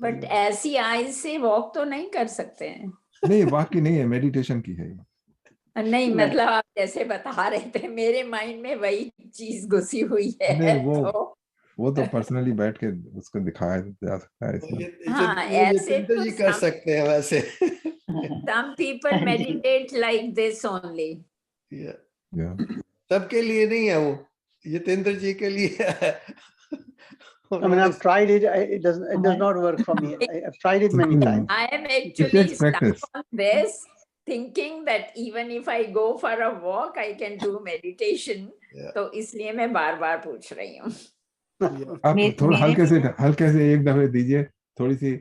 बट ऐसी आइज से वॉक तो नहीं कर सकते हैं. नहीं, वाकई नहीं है, मेडिटेशन की है ये। नहीं मतलब आप जैसे बता रहे थे मेरे माइंड में वही चीज घुसी हुई है. नहीं, तो वो तो पर्सनली बैठ के उसको दिखाया जा सकता है इसमें। हाँ, ये ऐसे जितेंद्र जी तो कर some- सकते हैं वैसे. some people meditate like this only. Yeah. Yeah. सबके लिए नहीं है वो, जितेंद्र जी के लिए है. I mean, I've tried it. It does not work for me. I've tried it many times. I am It actually takes practice. stuck on this, thinking that even if I go for a walk, I can do meditation. Yeah. तो इसलिए मैं बार-बार पूछ रही हूँ. आप थोड़ा मेरे- हल्के से एक दफे दीजिए, थोड़ी सी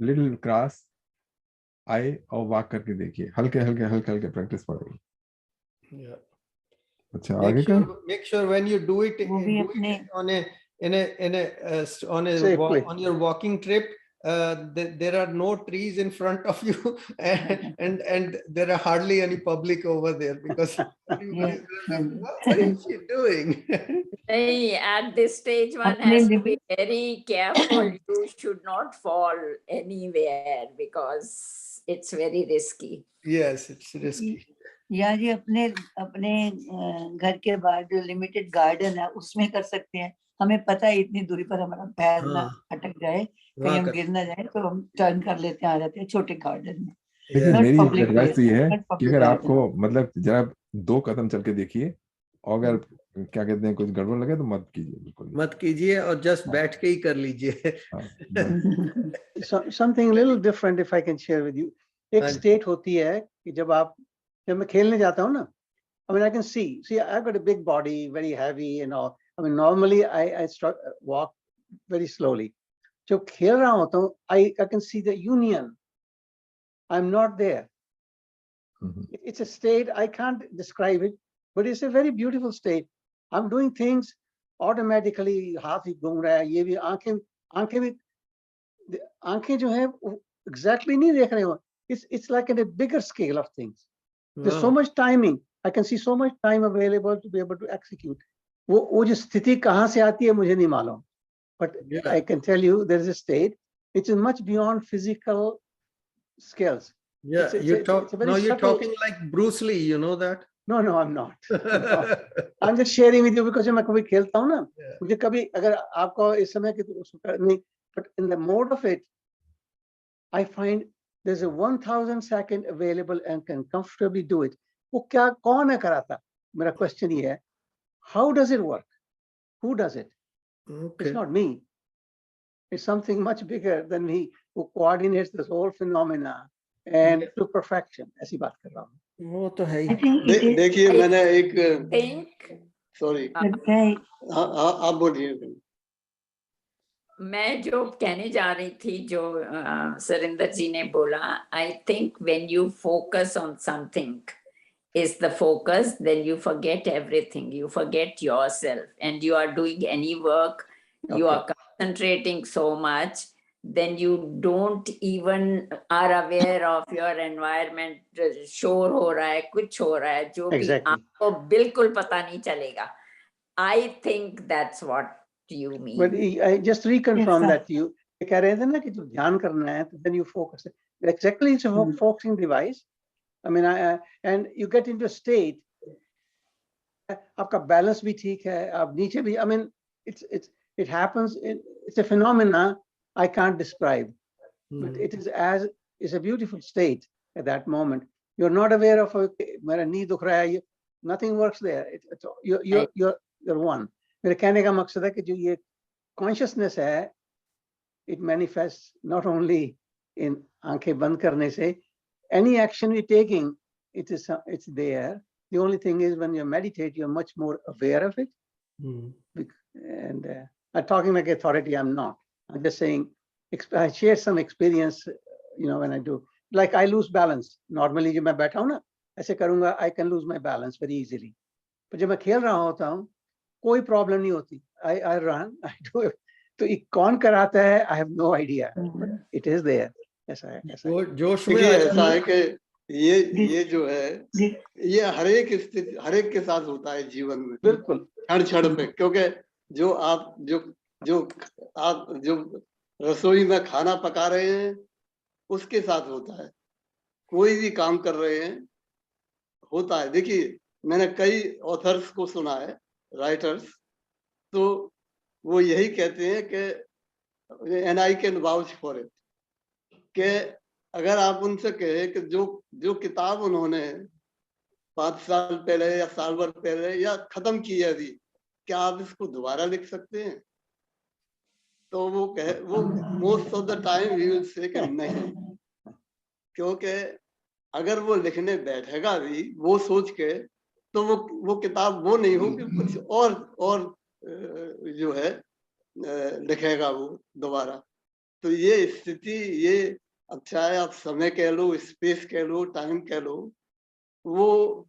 लिटिल क्रॉस आए और वॉक करके देखिए, हल्के प्रैक्टिस पड़ेगी। Yeah. अच्छा, आगे का Make sure when you do it, वो भी do अपने it on a Safely. on your walking trip. There are no trees in front of you, and there are hardly any public over there because everybody what is she doing? नहीं, at this stage one अपने has to limit- be very careful. You should not fall anywhere because it's very risky. Yes, it's risky. या जी अपने अपने घर के बाहर जो limited garden है उसमें कर सकते हैं. हमें पता है इतनी दूरी पर हमारा पैर ना अटक जाए, कहीं वहाँ हम कर- गिर ना जाए, तो हम टर्न कर लेते हैं, आ जाते हैं छोटे गार्डन में. लेकिन Not मेरी public एडवाइस place, तो ये है not कि public अगर garden. आपको मतलब जरा 2 कदम चल के देखिए, और अगर क्या कहते हैं कुछ गड़बड़ लगे तो मत कीजिए, बिल्कुल मत कीजिए और जस्ट बैठ के ही कर लीजिए. हाँ, बस। Something a little different if I can share with you. एक हाँ जी. स्टेट होती है कि जब मैं खेलने जाता हूँ ना, I mean, I can see I've got a big body, very heavy and all. I mean, normally I walk very slowly. जब खेल रहा होता हूँ, I can see the union. I'm not there. Mhm. It's a state, I can't describe it, but it's a very beautiful state. I'm doing things automatically, हाथ ही घूम रहा है, ये भी आंखें भी आंखें जो है exactly नहीं देख रहे हो. It's like in a bigger scale of things. There's so Wow. much timing. I can see so much time available to be able to execute. वो जो स्थिति कहाँ से आती है मुझे नहीं मालूम. But Yeah. I can tell you there is a state which is much beyond physical skills. Yeah, It's you a talk very now. You're subtle- talking like Bruce Lee. You know that? No, I'm not. No. I'm just sharing with you because जब मैं कभी खेलता हूँ ना, Yeah. मुझे कभी अगर आपको इस समय के नहीं, but in the mode of it, I find there's a 1,000 second available and can comfortably do it. वो क्या कौन है कराता? मेरा question ये है, how does it work? Who does it? Okay. It's not me. It's something much bigger than me who coordinates this whole phenomena and Yeah. to perfection. ऐसी बात कर रहा हूँ. वो तो है I he. think it is देखिए I मैंने एक think सॉरी लगता है आप बोलिए. मैं जो कहने जा रही थी जो सरिंदर जी ने बोला, I think when you focus on something is the focus, then you forget everything. You forget yourself, and you are doing any work, you are concentrating so much, then you don't even are aware of your environment. शोर हो रहा है, कुछ हो रहा है, जो भी Exactly. आपको बिल्कुल पता नहीं चलेगा. I think that's what you mean. But I just reconfirm Yes, sir. that to you. ये कह रहे थे ना कि जो ध्यान करना है, then you focus. Exactly, it's a focusing device. I mean, and you get into a state. आपका balance भी ठीक है, आप नीचे भी. I mean, it happens. It's a phenomena I can't describe. But it is it's a beautiful state at that moment. You're not aware of मेरा नी दुख रहा है. Nothing works there. You're one. मेरे कहने का मकसद है कि जो ये consciousness है, it manifests not only in आंखें बंद करने से. Any action we're taking, it's there. The only thing is when you meditate, you're much more aware of it. And I'm talking like authority. I'm not. I'm just saying I share some experience, you know, when I do. Like I lose balance. Normally जब मैं बैठा हूँ ना, ऐसे करूँगा, I can lose my balance very easily. पर जब मैं खेल रहा होता हूँ, कोई प्रॉब्लम नहीं होती. I run, I do it. तो ये कौन कराता है? I have no idea. But it is there. ऐसा है, ऐसा है. जोश में देखिए आ ऐसा है जाते कि ये जो है ये हर एक स्थिति हर एक के साथ होता है जीवन में, बिल्कुल. क्षण क्षण पे, क्योंकि जो आप जो रसोई में खाना पका रहे हैं उसके साथ होता है, कोई भी काम कर रहे हैं होता है. देखिए मैंने कई ऑथर्स को सुना है, राइटर्स, तो वो यही कहते हैं कि and I can vouch for it, कि अगर आप उनसे कहे कि जो किताब उन्होंने 5 साल पहले या साल भर पहले या खत्म की है अभी, क्या आप इसको दोबारा लिख सकते हैं? तो वो most of the time he will say कि नहीं, क्योंकि अगर वो लिखने बैठेगा भी वो सोच के, तो वो किताब वो नहीं होगी, कुछ और जो है लिखेगा वो दोबारा. तो ये स्थिति, ये अब चाहे आप समय कह लो, स्पेस कह लो, टाइम कह लो, वो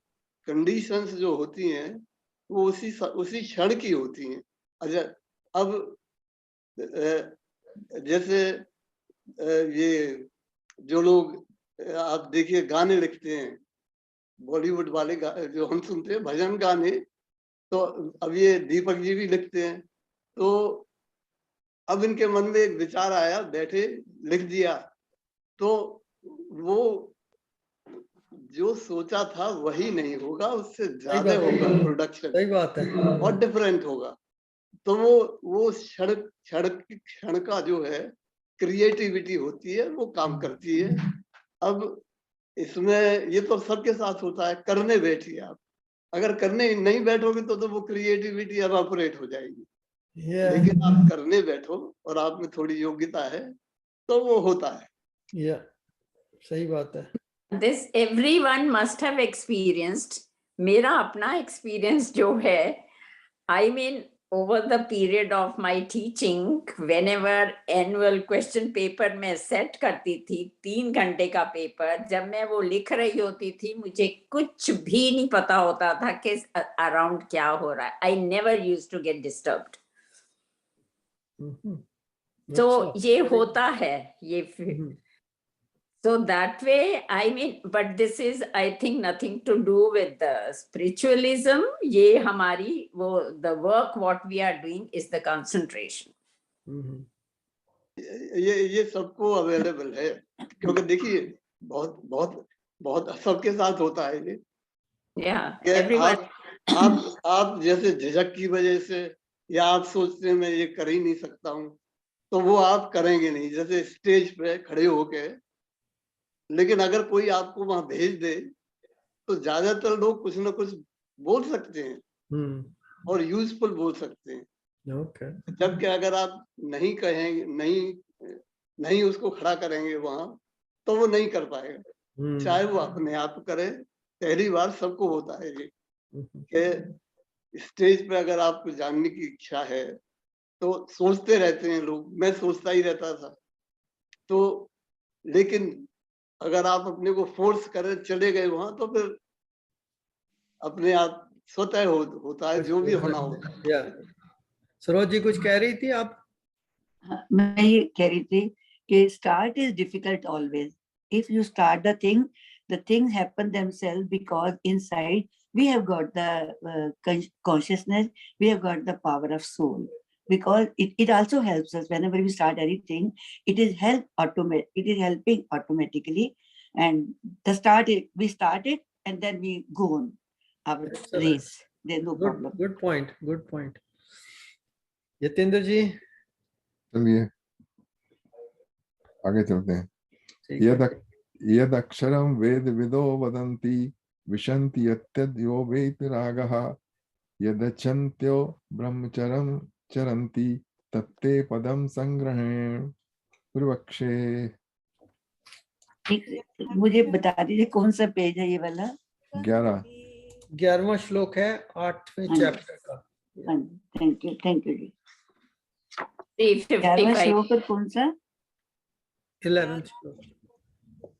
कंडीशंस जो होती हैं वो उसी क्षण की होती हैं. अच्छा, अब जैसे ये जो लोग आप देखिए गाने लिखते हैं, बॉलीवुड वाले जो हम सुनते हैं भजन गाने, तो अब ये दीपक जी भी लिखते हैं. तो अब इनके मन में एक विचार आया, बैठे लिख दिया, तो वो जो सोचा था वही नहीं होगा, उससे ज्यादा होगा प्रोडक्शन. सही बात है. और डिफरेंट होगा. तो वो क्षण का जो है क्रिएटिविटी होती है, वो काम करती है. अब इसमें ये तो सबके साथ होता है, करने बैठिए आप, अगर करने नहीं बैठोगे तो वो क्रिएटिविटी एवापोरेट हो जाएगी. लेकिन आप करने बैठो और आप में थोड़ी योग्यता है तो वो होता है. सही बात है. This everyone must have experienced. मेरा अपना experience जो है, I mean over the period of my teaching, whenever annual question paper मैं set करती थी, 3 घंटे का पेपर, जब मैं वो लिख रही होती थी, मुझे कुछ भी नहीं पता होता था कि around क्या हो रहा है. I never used to get disturbed. तो ये होता है, ये so that way, I mean, but this is, I think, nothing to do with the spiritualism. ये हमारी वो the work what we are doing is the concentration. ये सबको अवेलेबल है, क्योंकि देखिए बहुत सबके साथ होता है ये. Everyone. आप जैसे झिझक की वजह से या आप सोचते हैं मैं ये कर ही नहीं सकता हूँ, तो वो आप करेंगे नहीं, जैसे स्टेज पे खड़े होके. लेकिन अगर कोई आपको वहां भेज दे तो ज्यादातर लोग कुछ ना कुछ बोल सकते हैं और यूजफुल बोल सकते हैं. जबकि अगर आप नहीं कहेंगे, नहीं उसको खड़ा करेंगे वहां, तो वो नहीं कर पाएगा. चाहे वो अपने आप करे. पहली बार सबको होता है ये कि स्टेज पे अगर आपको जानने की इच्छा है तो सोचते रहते हैं लोग, मैं सोचता ही रहता था. तो लेकिन अगर आप अपने को फोर्स कर चले गए वहां, तो फिर अपने आप स्वतः होता है जो भी होना होगा. सरोज जी कुछ कह रही थी आप? मैं ये कह रही थी कि start is difficult always. If you start the things happen themselves, because inside we have got the consciousness, we have got the power of soul. Because it also helps us whenever we start anything, it is helping automatically. And we start it and then we go on our race. There's no problem. Good point. Yatendra जी चलिए आगे चलते हैं. यद अक्षरम वेद विदो वदन्ति विशन्ति यत्यद्यो वेतिरागः यदचन्त्यो ब्रह्मचरम चरन्ति तत्ते पदम संग्रहेण पूर्वक्षे. मुझे बता दीजिए कौन सा पेज है ये वाला? 11वां श्लोक है 8वें चैप्टर का. थैंक यू जी. 355 श्लोक कौन सा? 11th श्लोक।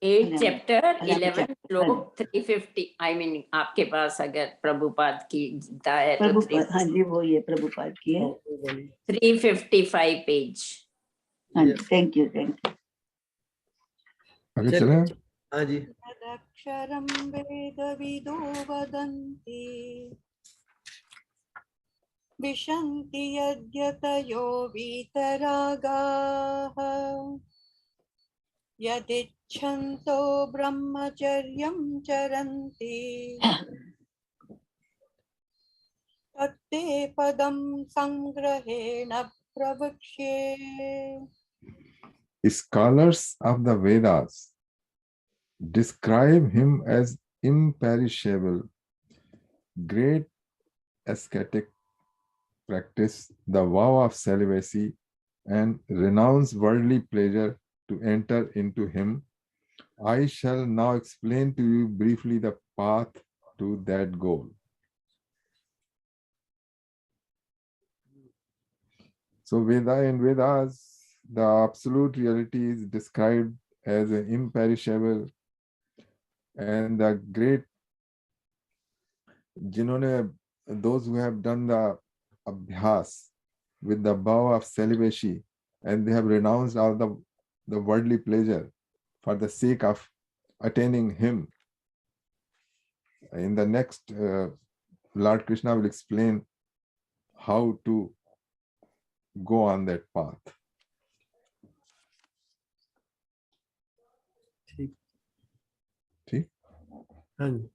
8 chapter 11 11 श्लोक 350। I mean आपके पास अगर प्रभुपाद की गीता है तो प्रभुपाद, हाँ जी वो ये प्रभुपाद की है। ओके, बोलिए। 355 पेज। हाँ जी, थैंक यू। आगे चलिए। चलें। हाँ जी। तदक्षरं वेदविदो वदन्ति विशन्ति यद्यतयो वीतरागाः यदिच्छन्तो ब्रह्मचर्यं चरन्ति तत्ते पदं संग्रहेण प्रवक्ष्ये। Scholars of the Vedas describe him as imperishable, great ascetic practice, the vow of celibacy, and renounce worldly pleasure to enter into him. I shall now explain to you briefly the path to that goal. So in Vedas, the absolute reality is described as an imperishable and the great, those who have done the abhyas with the vow of celibacy and they have renounced all the worldly pleasure for the sake of attaining him. In the next, Lord Krishna will explain how to go on that path. ठीक। हाँ जी।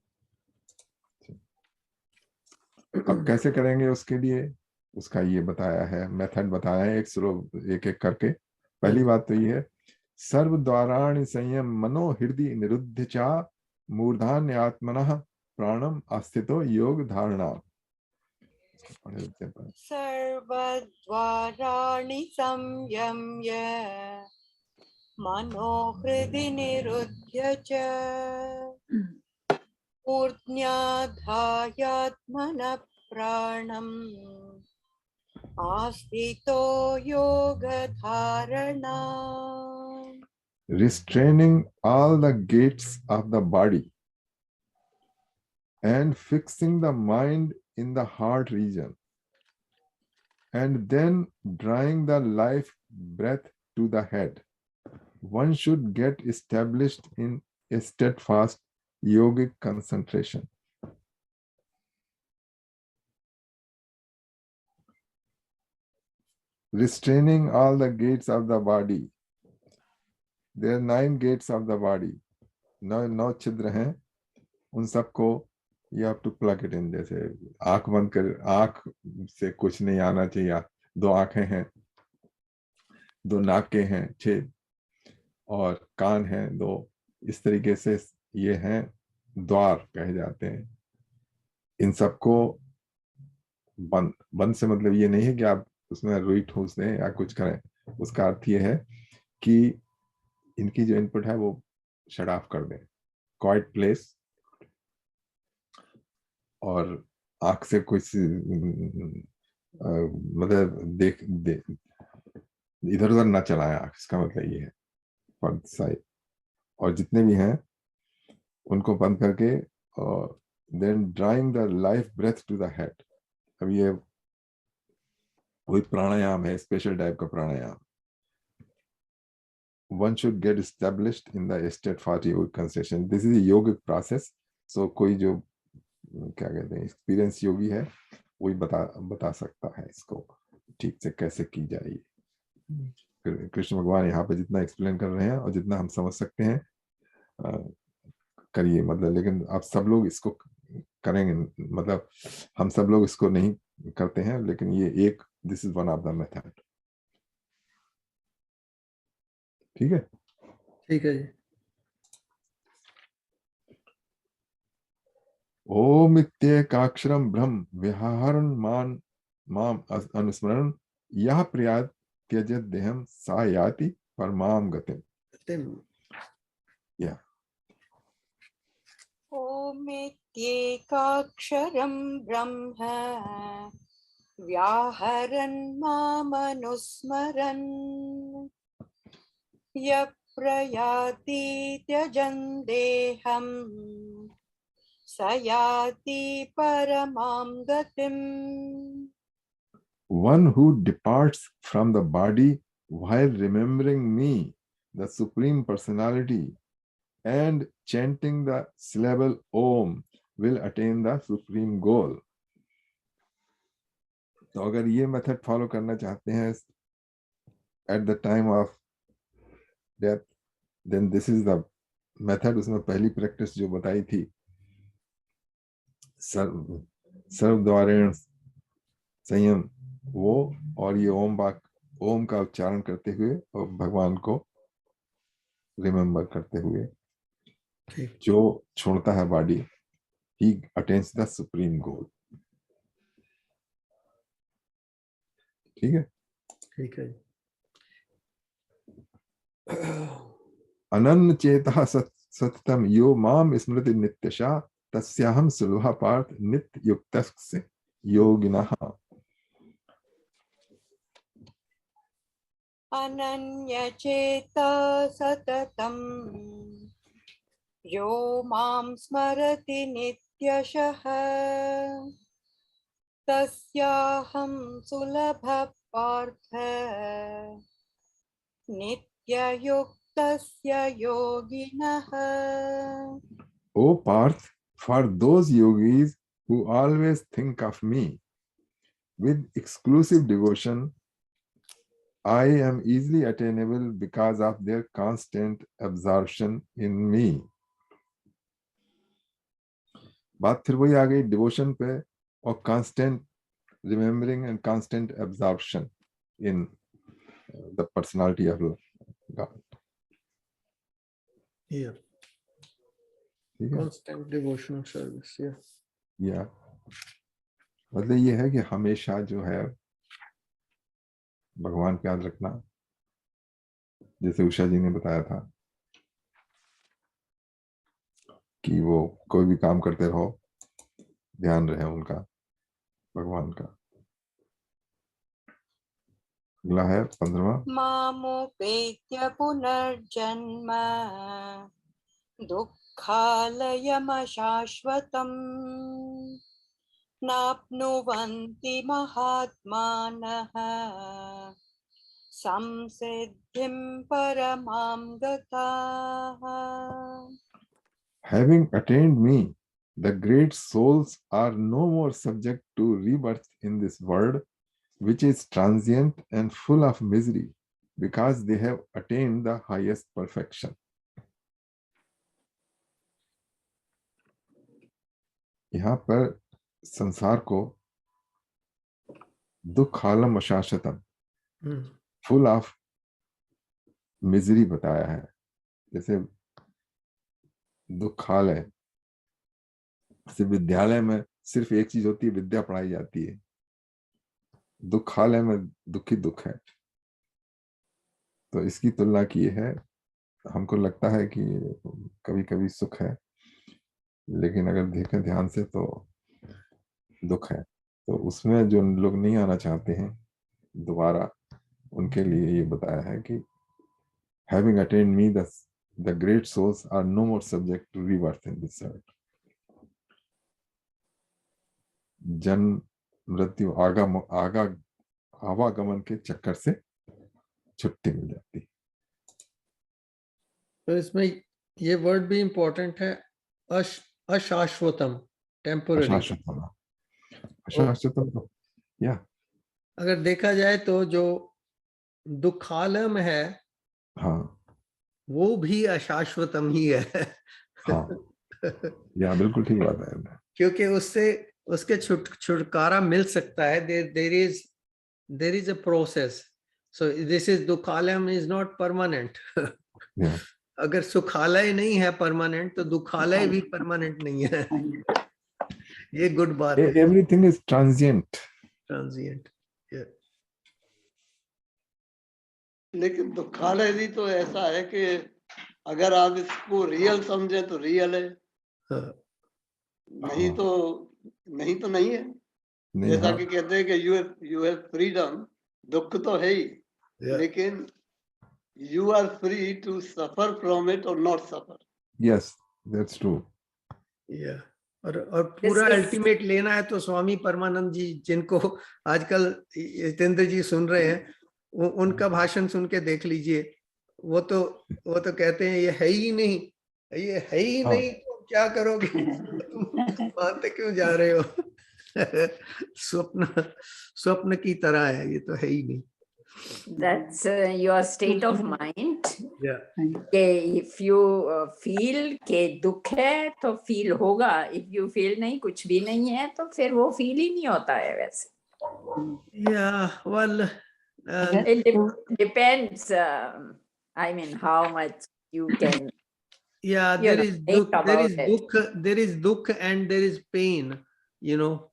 अब कैसे करेंगे उसके लिए उसका ये बताया है, मेथड बताया है, एक एक करके। पहली बात तो ये है, सर्व द्वाराणि संयम मनो हृदय निरुद्ध चा मूर्धान्य आत्मनः प्राणम आस्थितो योग धारणा। सर्वद्वाराणि संयम्य मनो हृदि निरुध्य च मूर्ध्याधायात्मनः प्राणम् आस्थितो योगधारणा। Restraining all the gates of the body and fixing the mind in the heart region, and then drawing the life breath to the head, one should get established in a steadfast yogic concentration. Restraining all the gates of the body. There are 9 gates of the body. 9 छिद्र हैं, उन सबको you have to plug it in. जैसे आंख बंद कर, आंख से कुछ नहीं आना चाहिए। 2 आंखें हैं, 2 नाकें हैं 6, और कान हैं 2। इस तरीके से ये हैं द्वार कहे जाते हैं। इन सबको बंद से मतलब ये नहीं है कि आप उसमें रुई ठूस दें या कुछ करें। उसका अर्थ ये है कि इनकी जो इनपुट है वो शट ऑफ कर दें, क्वाइट प्लेस, और आंख से कुछ मतलब इधर उधर ना चलाएं आंख, इसका मतलब ये है फर्द साइड। और जितने भी हैं उनको बंद करके, और then drawing the life breath to the head. अब ये वही प्राणायाम है, स्पेशल टाइप का प्राणायाम। One should get established in the steadfast yogic concentration. This is a yogic process. So कोई जो क्या कहते हैं एक्सपीरियंस योगी है वही बता सकता है इसको ठीक से कैसे की जाए। कृष्ण भगवान यहाँ पे जितना एक्सप्लेन कर रहे हैं और जितना हम समझ सकते हैं करिए, मतलब, लेकिन आप सब लोग इसको करेंगे, मतलब हम सब लोग इसको नहीं करते हैं, लेकिन ये एक this is one of the method. ठीक है, ठीक है जी। ओम इत्येकाक्षरम ब्रह्म विहारन माम अनुस्मरण यह प्रयात त्यजत देहम सा याति परमाम गतिम। या ओमित्येकाक्षरं ब्रह्म व्याहरन् मामनुस्मरन् यः प्रयाति त्यजन् देहं स याति परमां गतिम्. One who departs from the body while remembering me, the Supreme Personality, and chanting the syllable Om, will attain the supreme goal. तो अगर ये मेथड फॉलो करना चाहते हैं at the time of death, then this is the method. उसमें पहली practice जो बताई थी, सर्वद्वारेण संयम, वो, और ये ओम का उच्चारण करते हुए और भगवान को रिमेम्बर करते हुए जो छोड़ता है body, he attains the supreme goal. ठीक है, ठीक है. अनन्य चेतः सततम यो माम स्मृति नित्यशा तस्याहम सुलभा पार्थ नित्य युक्तस्य योगिनः. अनन्यचेता सततं यो मां स्मरति नित्यशः तस्याहं सुलभः पार्थ नित्ययुक्तस्य योगिनः. O Parth, for those yogis who always think of me with exclusive devotion, I am easily attainable because of their constant absorption in me. बात फिर वही आ गई डिवोशन पे और constant remembering and constant absorption in the personality of God. Yeah. Constant devotional service. Yeah. Yeah. मतलब ये है कि हमेशा जो है भगवान को याद रखना, जैसे उषा जी ने बताया था कि वो कोई भी काम करते रहो, ध्यान रहे उनका, भगवान का. अगला है 15वां. मामुपेत्य पुनर्जन्म दुःखालयमशाश्वतम् नाप्नुवन्ति महात्मानः संसिद्धिं परमां गताः. Having attained me, the great souls are no more subject to rebirth in this world, which is transient and full of misery, because they have attained the highest perfection. यहाँ पर संसार को दुखालम अशाश्वतम, फुल ऑफ मिजरी बताया है. जैसे दुखालय, जैसे विद्यालय में सिर्फ एक चीज होती है, विद्या पढ़ाई जाती है. दुखालय में दुखी दुख है. तो इसकी तुलना की है. हमको लगता है कि कभी कभी सुख है, लेकिन अगर देखें ध्यान से तो दुख है. तो उसमें जो लोग नहीं आना चाहते हैं दोबारा, उनके लिए ये बताया है कि having attained me, the great souls are no more subject to rebirth in this world. जन्म मृत्यु आवागमन के चक्कर से छुट्टी मिल जाती. तो इसमें ये वर्ड भी इंपॉर्टेंट है, अशाश्वतम, टेम्पोररी. अशाश्वतम, या अगर देखा जाए तो जो दुखालम है, हाँ, वो भी अशाश्वतम ही है. हाँ, या बिल्कुल ठीक बात है. क्योंकि उसके छुटकारा मिल सकता है. there is a process. So this is दुखालय is not permanent. Yeah. अगर सुखालय नहीं है परमानेंट, तो दुखालय भी परमानेंट नहीं है. ये गुड बात है. Everything is transient. Transient. Yeah. लेकिन दुखालय भी तो ऐसा है कि अगर आप इसको रियल समझे तो रियल है, नहीं तो नहीं है. जैसा कि कहते हैं कि यू हैव फ्रीडम, दुख तो है ही, लेकिन you are free to suffer from it or not suffer. Yes, that's true. या और पूरा is- अल्टीमेट लेना है तो स्वामी परमानंद जी, जिनको आजकल जितेंद्र जी सुन रहे हैं, उनका भाषण सुन के देख लीजिए। वो तो कहते हैं ये है ही नहीं, ये है ही हाँ। नहीं, तो क्या करोगे? तुम मानते क्यों जा रहे हो? स्वप्न की तरह है, ये तो है ही नहीं। That's your state of mind. Yeah. कि if you feel के दुख है तो feel होगा, if you feel नहीं, कुछ भी नहीं है, तो फिर वो feel ही नहीं होता है वैसे। Yeah, well, It depends. I mean, how much you can. yeah, You there know, is think dukh, there is about it. dukh, there is dukh and there is pain. You know,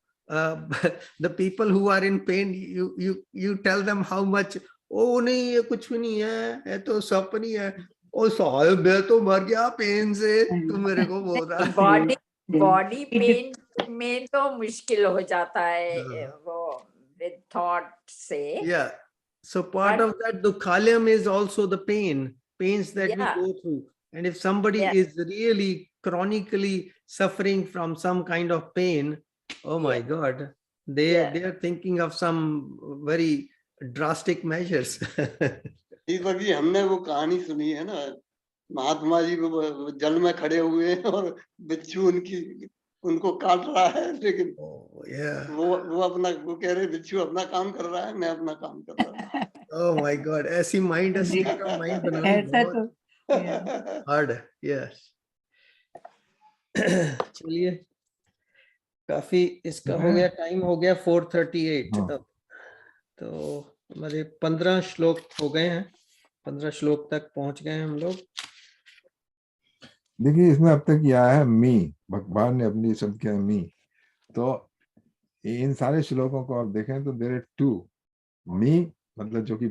the people who are in pain, you tell them how much. Oh नहीं, ये कुछ भी नहीं है, ये तो स्वप्न ही है। ओ साहब, मैं तो मर गया पेन से, तू मेरे को बोल रहा है। Body pain में तो मुश्किल हो जाता है वो with thought से। Yeah, so part of that dukhalayam is also the pains that we Yeah. go through. And if somebody Yeah. is really chronically suffering from some kind of pain, oh my God, they are thinking of some very drastic measures. Deepak ji, हमने वो कहानी सुनी है ना, महात्मा जी वो जल में खड़े हुए हैं और बिच्छू उनको काट रहा है, लेकिन Oh, yeah. वो कह रहे बिच्छू अपना काम कर रहा है, मैं अपना काम कर रहा हूँ। Oh my God, ऐसी mind, state of mind बनानी ऐसा तो बहुत hard है। Yes. चलिए, काफी इसका हो गया, टाइम हो गया 4:38। हाँ। तो हमारे 15 श्लोक हो गए हैं, 15 श्लोक तक पहुंच गए हैं हम लोग। देखिए, इसमें अब तक यह है मी, भगवान ने अपनी शब्द किया मी। तो इन सारे श्लोकों को आप देखें तो देयर आर टू, मी मतलब जो कि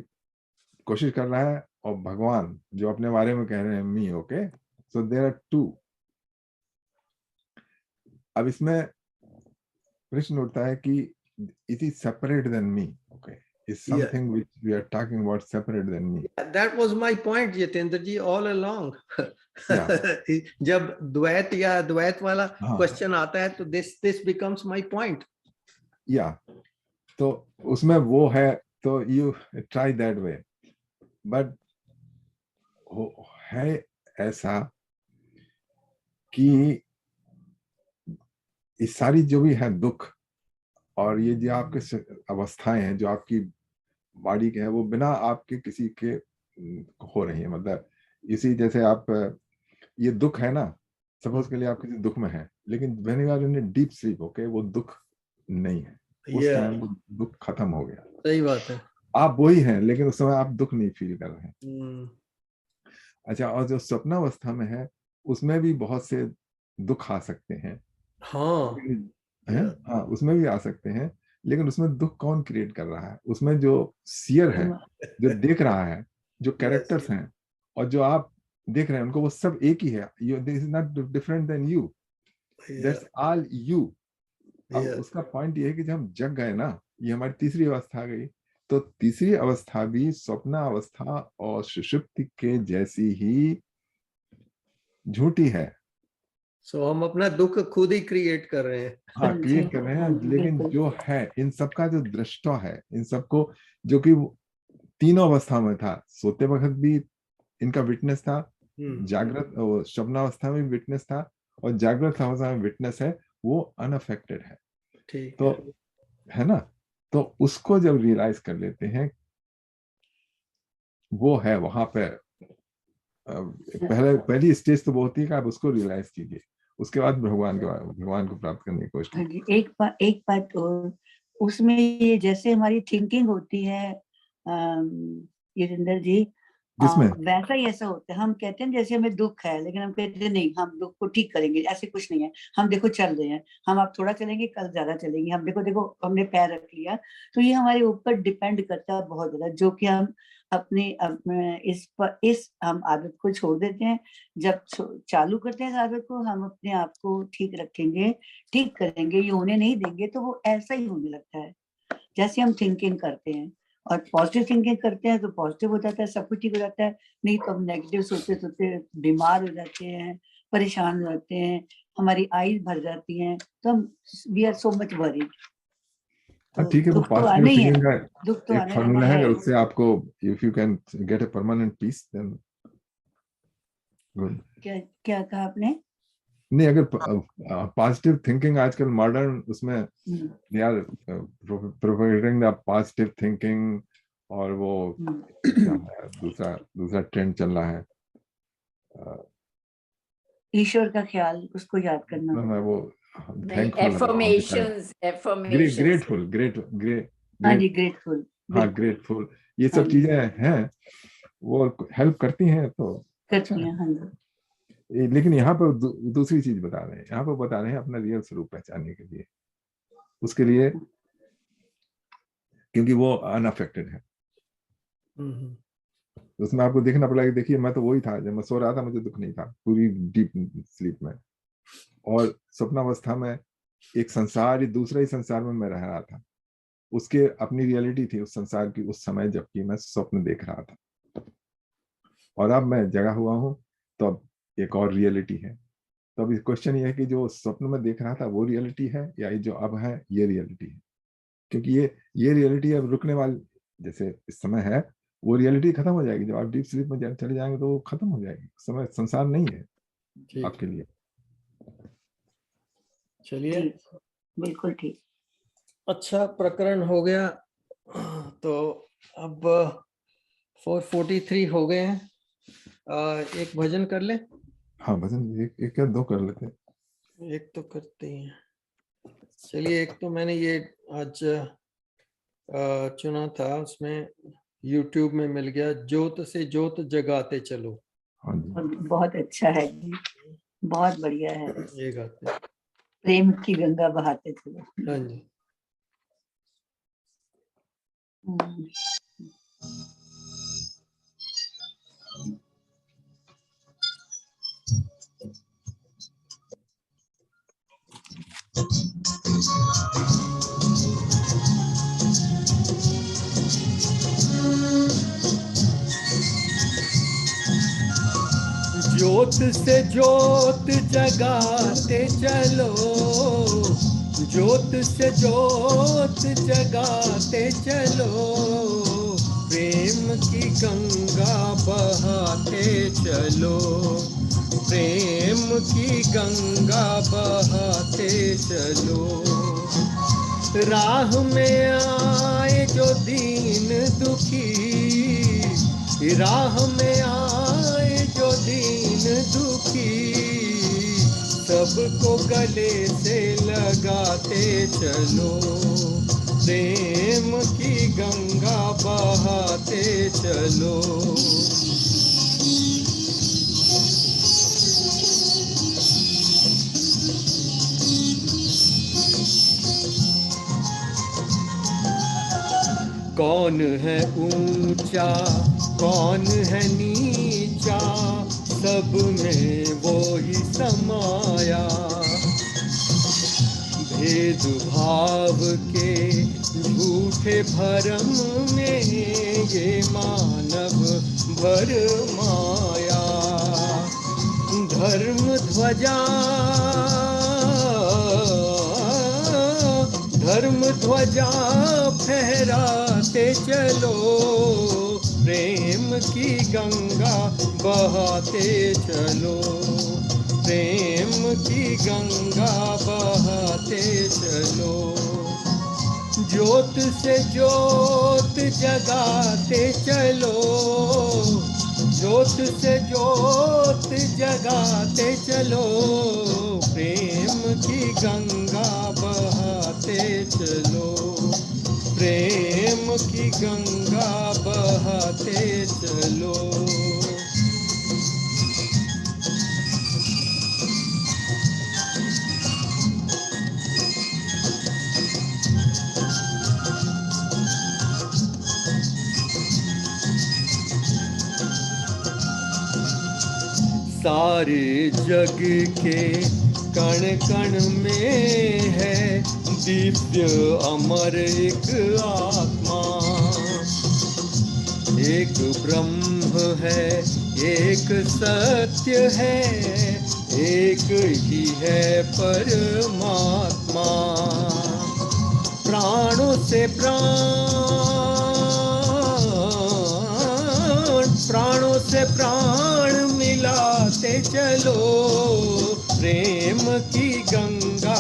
कोशिश कर रहा है, और भगवान जो अपने बारे में कह रहे हैं मी। Okay, so there are two. अब इसमें प्रश्न उठता है कि it is separate then me. Okay, is something which we are talking about separate than me. That was my point, Jitendra ji, all along. जब द्वैत या अद्वैत वाला क्वेश्चन आता है तो this becomes my point. Yeah, तो उसमें वो है, तो you try that way, but है ऐसा कि इस सारी जो भी है दुख और ये जो आपके अवस्थाएं हैं जो आपकी बॉडी के हैं, वो बिना आपके किसी के हो रही है। मतलब इसी जैसे आप ये दुख है ना, सपोज के लिए आप किसी दुख में हैं, लेकिन when you are in a deep sleep, okay, वो दुख नहीं है, उस टाइम वो दुख खत्म हो गया। सही बात है, आप वही हैं, लेकिन उस समय आप दुख नहीं फील कर रहे हैं। अच्छा, और जो स्वप्नावस्था में है उसमें भी बहुत से दुख आ सकते हैं। हाँ, उसमें भी आ सकते हैं, लेकिन उसमें दुख कौन क्रिएट कर रहा है? उसमें जो सीयर है, जो देख रहा है, जो कैरेक्टर्स हैं और जो आप देख रहे हैं, उनको वो सब एक ही है। This is not different then you, that's all you. अब उसका पॉइंट ये है कि जब हम जग गए ना, ये हमारी तीसरी अवस्था आ गई, तो तीसरी अवस्था भी स्वप्न अवस्था और सुषुप्ति के जैसी ही झूठी है। सो हम अपना दुख खुद ही क्रिएट कर रहे हैं। हाँ, क्रिएट कर रहे हैं, लेकिन जो है इन सबका जो दृष्टा है, इन सबको जो कि तीनों अवस्था में था, सोते वक्त भी इनका विटनेस था, जागृत स्वप्नावस्था में विटनेस था, और जागृत अवस्था में विटनेस है, वो अनअफेक्टेड है। तो है ना, तो उसको जब रियलाइज कर लेते हैं, वो है वहां पे पहली स्टेज तो बहुत ही कि आप उसको रियलाइज कीजिए, उसके बाद भगवान को प्राप्त करने की कोशिश कीजिए। एक बात और उसमें ये जैसे हमारी थिंकिंग होती है योगेंद्र जी, वैसा ही ऐसा होता है। हम कहते हैं जैसे हमें दुख है, लेकिन हम कहते हैं नहीं, हम दुख को ठीक करेंगे, ऐसे कुछ नहीं है। हम देखो चल रहे हैं, हम अब थोड़ा चलेंगे, कल ज्यादा चलेंगे। हम देखो हमने पैर रख लिया, तो ये हमारे ऊपर डिपेंड करता है बहुत ज्यादा, जो कि हम अपने इस हम आदत को छोड़ देते हैं। जब चालू करते हैं इस आदत को, हम अपने आप को ठीक रखेंगे, ठीक करेंगे, ये होने नहीं देंगे, तो वो ऐसा ही होने लगता है जैसे हम थिंकिंग करते हैं। और पॉजिटिव थिंकिंग करते हैं तो पॉजिटिव हो जाता है, सब कुछ ठीक हो जाता है। नहीं तो हम नेगेटिव सोचते सोचते बीमार हो जाते हैं, परेशान हो जाते हैं, हमारी आईज भर जाती हैं, तो हम we are so much worried. ठीक है, वो दुख तो पॉजिटिव आना ही है, थिंकिंग का दुख तो एक आना फॉर्मूला है, है। उससे आपको if you can get a permanent peace then good. क्या कहा आपने? नहीं, अगर पॉजिटिव थिंकिंग आजकल मॉडर्न उसमें they are propagating the positive thinking, और वो क्या है, दूसरा ट्रेंड चल रहा है ईश्वर का ख्याल, उसको याद करना। मैं वो affirmations, ग्रेटफुल हाँ जी, ग्रेटफुल। हाँ, ग्रेटफुल, ये सब चीजें हैं, वो हेल्प करती हैं तो करती हैं। हाँ जी। लेकिन यहाँ पर दूसरी चीज बता रहे हैं, यहाँ पर बता रहे हैं अपना रियल स्वरूप पहचानने के लिए, उसके लिए, क्योंकि वो अनअफेक्टेड है। तो उसमें आपको देखना पड़ेगा कि देखिए मैं तो वही था, जब मैं सो रहा था मुझे दुख नहीं था, पूरी डीप स्लीप में, और स्वप्नावस्था में एक संसार, दूसरा ही संसार में मैं रह रहा था, उसके अपनी रियलिटी थी उस संसार की उस समय, जबकि मैं स्वप्न देख रहा था। और अब मैं जगा हुआ हूं तो अब एक और रियलिटी है। तो अभी क्वेश्चन ये है कि जो स्वप्न में देख रहा था वो रियलिटी है या ये जो अब है ये रियलिटी है, क्योंकि ये रियलिटी अब रुकने वाली, जैसे इस समय है वो रियलिटी खत्म हो जाएगी, जब आप डीप स्लीप में चले जाएंगे तो वो खत्म हो जाएगी, समय संसार नहीं है आपके लिए। चलिए, बिल्कुल ठीक। अच्छा प्रकरण हो गया। तो अब 443 हो गए हैं। एक भजन कर ले। हाँ, भजन एक या दो कर लेते हैं, एक तो करते हैं। चलिए, एक तो मैंने ये आज चुना था, उसमें YouTube में मिल गया, ज्योत से ज्योत जगाते चलो। हाँ जी, बहुत अच्छा है जी, बहुत बढ़िया है। ये गाते हैं। प्रेम की गंगा बहाते चलो। हाँ जी। ज्योत से ज्योत जगाते चलो, ज्योत से ज्योत जगाते चलो, प्रेम की गंगा बहाते चलो, प्रेम की गंगा बहाते चलो। राह में आए जो दीन दुखी, राह में आए जो दीन दुखी, सबको गले से लगाते चलो, प्रेम की गंगा बहाते चलो। कौन है ऊंचा कौन है नीचा, सब में वो ही समाया, भेदभाव के झूठे भरम में ये मानव भरमाया। धर्म ध्वजा फहराते चलो, प्रेम की गंगा बहाते चलो, प्रेम की गंगा बहाते चलो। ज्योत से ज्योत जगाते चलो, ज्योत से ज्योत जगाते चलो, प्रेम की गंगा बहाते चलो, प्रेम की गंगा बहाते चलो। सारे जग के कण कण में है दिव्य अमर एक आत्मा, एक ब्रह्म है, एक सत्य है, एक ही है परमात्मा। प्राणों से प्राणों से प्राण मिलाते चलो, प्रेम की गंगा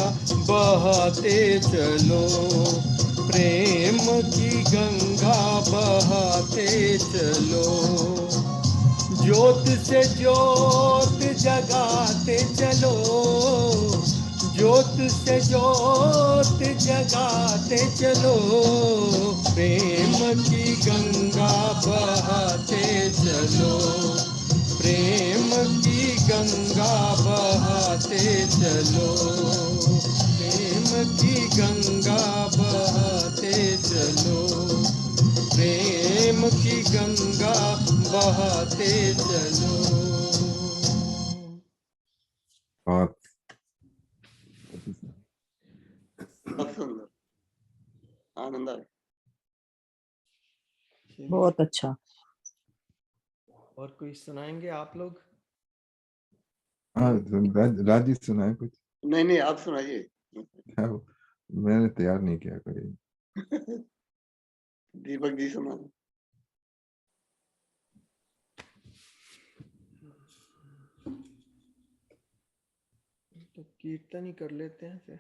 बहाते चलो, प्रेम की गंगा बहाते चलो। ज्योत से ज्योत जगाते चलो, ज्योत से ज्योत जगाते चलो, प्रेम की गंगा बहाते चलो, प्रेम की गंगा बहाते चलो, प्रेम की गंगा बहाते चलो, प्रेम की गंगा बहाते चलो। बहुत बहुत सुंदर, आनंद आया। बहुत अच्छा। और कोई सुनाएंगे आप लोग? हाँ, राज जी सुनाए कुछ। नहीं नहीं, आप सुनाइए। क्या वो, मैंने तैयार नहीं किया कोई। दीपक जी सुना। तो कीर्तन ही कर लेते हैं फिर।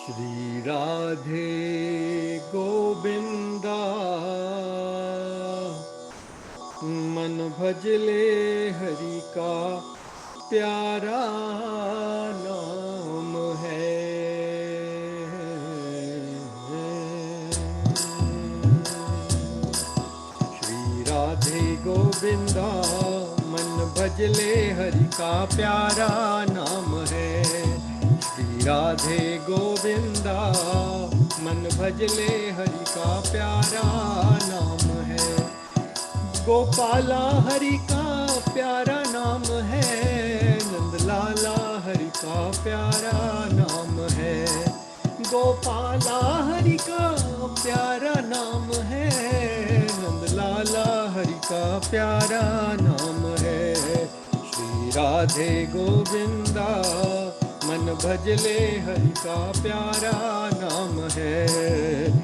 श्री राधे गोविंदा, मन भजले हरि का प्यारा नाम है। श्री राधे गोविंदा, मन भजले हरि का प्यारा नाम है। श्री राधे गोविंदा, मन भजले हरि का प्यारा नाम है। गोपाला हरि का प्यारा नाम है, नंदलाला हरि का प्यारा नाम है। गोपाला हरि का प्यारा नाम है, नंदलाला हरि का प्यारा नाम है। श्री राधे गोविंदा, मन भजले हरि का प्यारा नाम है।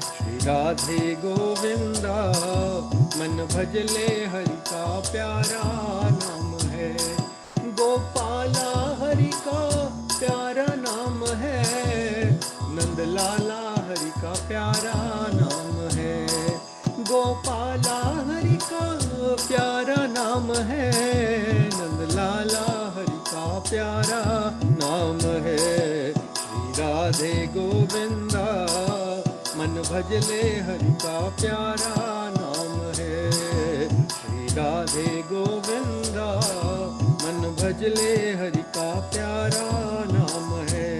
श्री राधे गोविंदा, मन भजले हरि का प्यारा नाम है। गोपाला हरि का प्यारा नाम है, नंदलाला हरि का प्यारा नाम है। गोपाला हरि का प्यारा नाम है, नंदलाला हरि का प्यारा नाम है। श्री राधे गोविंदा, मन भजले हरि का प्यारा नाम है। श्री राधे गोविंदा, मन भजले हरि का प्यारा नाम है।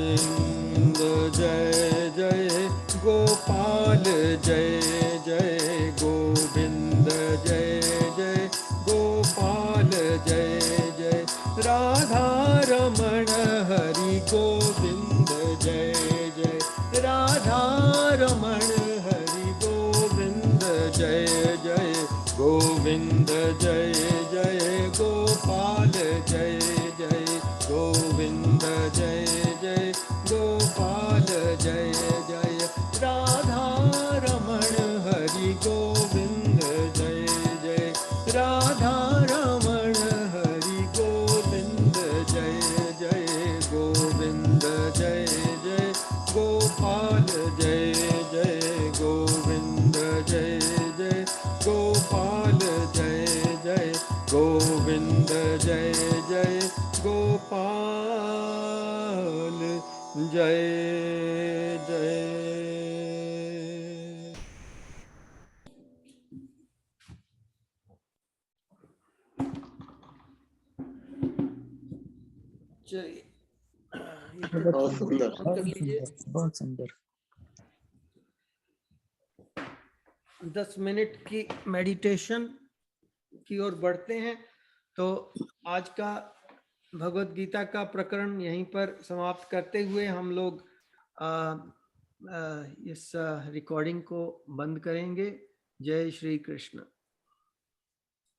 इंद जय जय गोपाल, जय जय गोविंद, जय जय गोपाल, जय जय राधा रमण हरि गोविंद, जय जय राधा रमण हरि गोविंद, जय जय गोविंद, जय जय गोपाल, जय जय गोविंद, जय जय गोपाल, जय जय राधा रमण हरि गोविंद, जय जय राधा रमण हरि गोविंद, जय जय गोविंद, जय जय गोपाल, जय जय गोविंद, जय जय गोपाल, जय जय गोविंद, जय जय गोपाल, जय जय। चलिए, बहुत सुंदर। बहुत सुंदर, बहुत सुंदर। 10 मिनट की मेडिटेशन की ओर बढ़ते हैं। तो आज का भगवत गीता का प्रकरण यहीं पर समाप्त करते हुए हम लोग इस रिकॉर्डिंग को बंद करेंगे। जय श्री कृष्ण।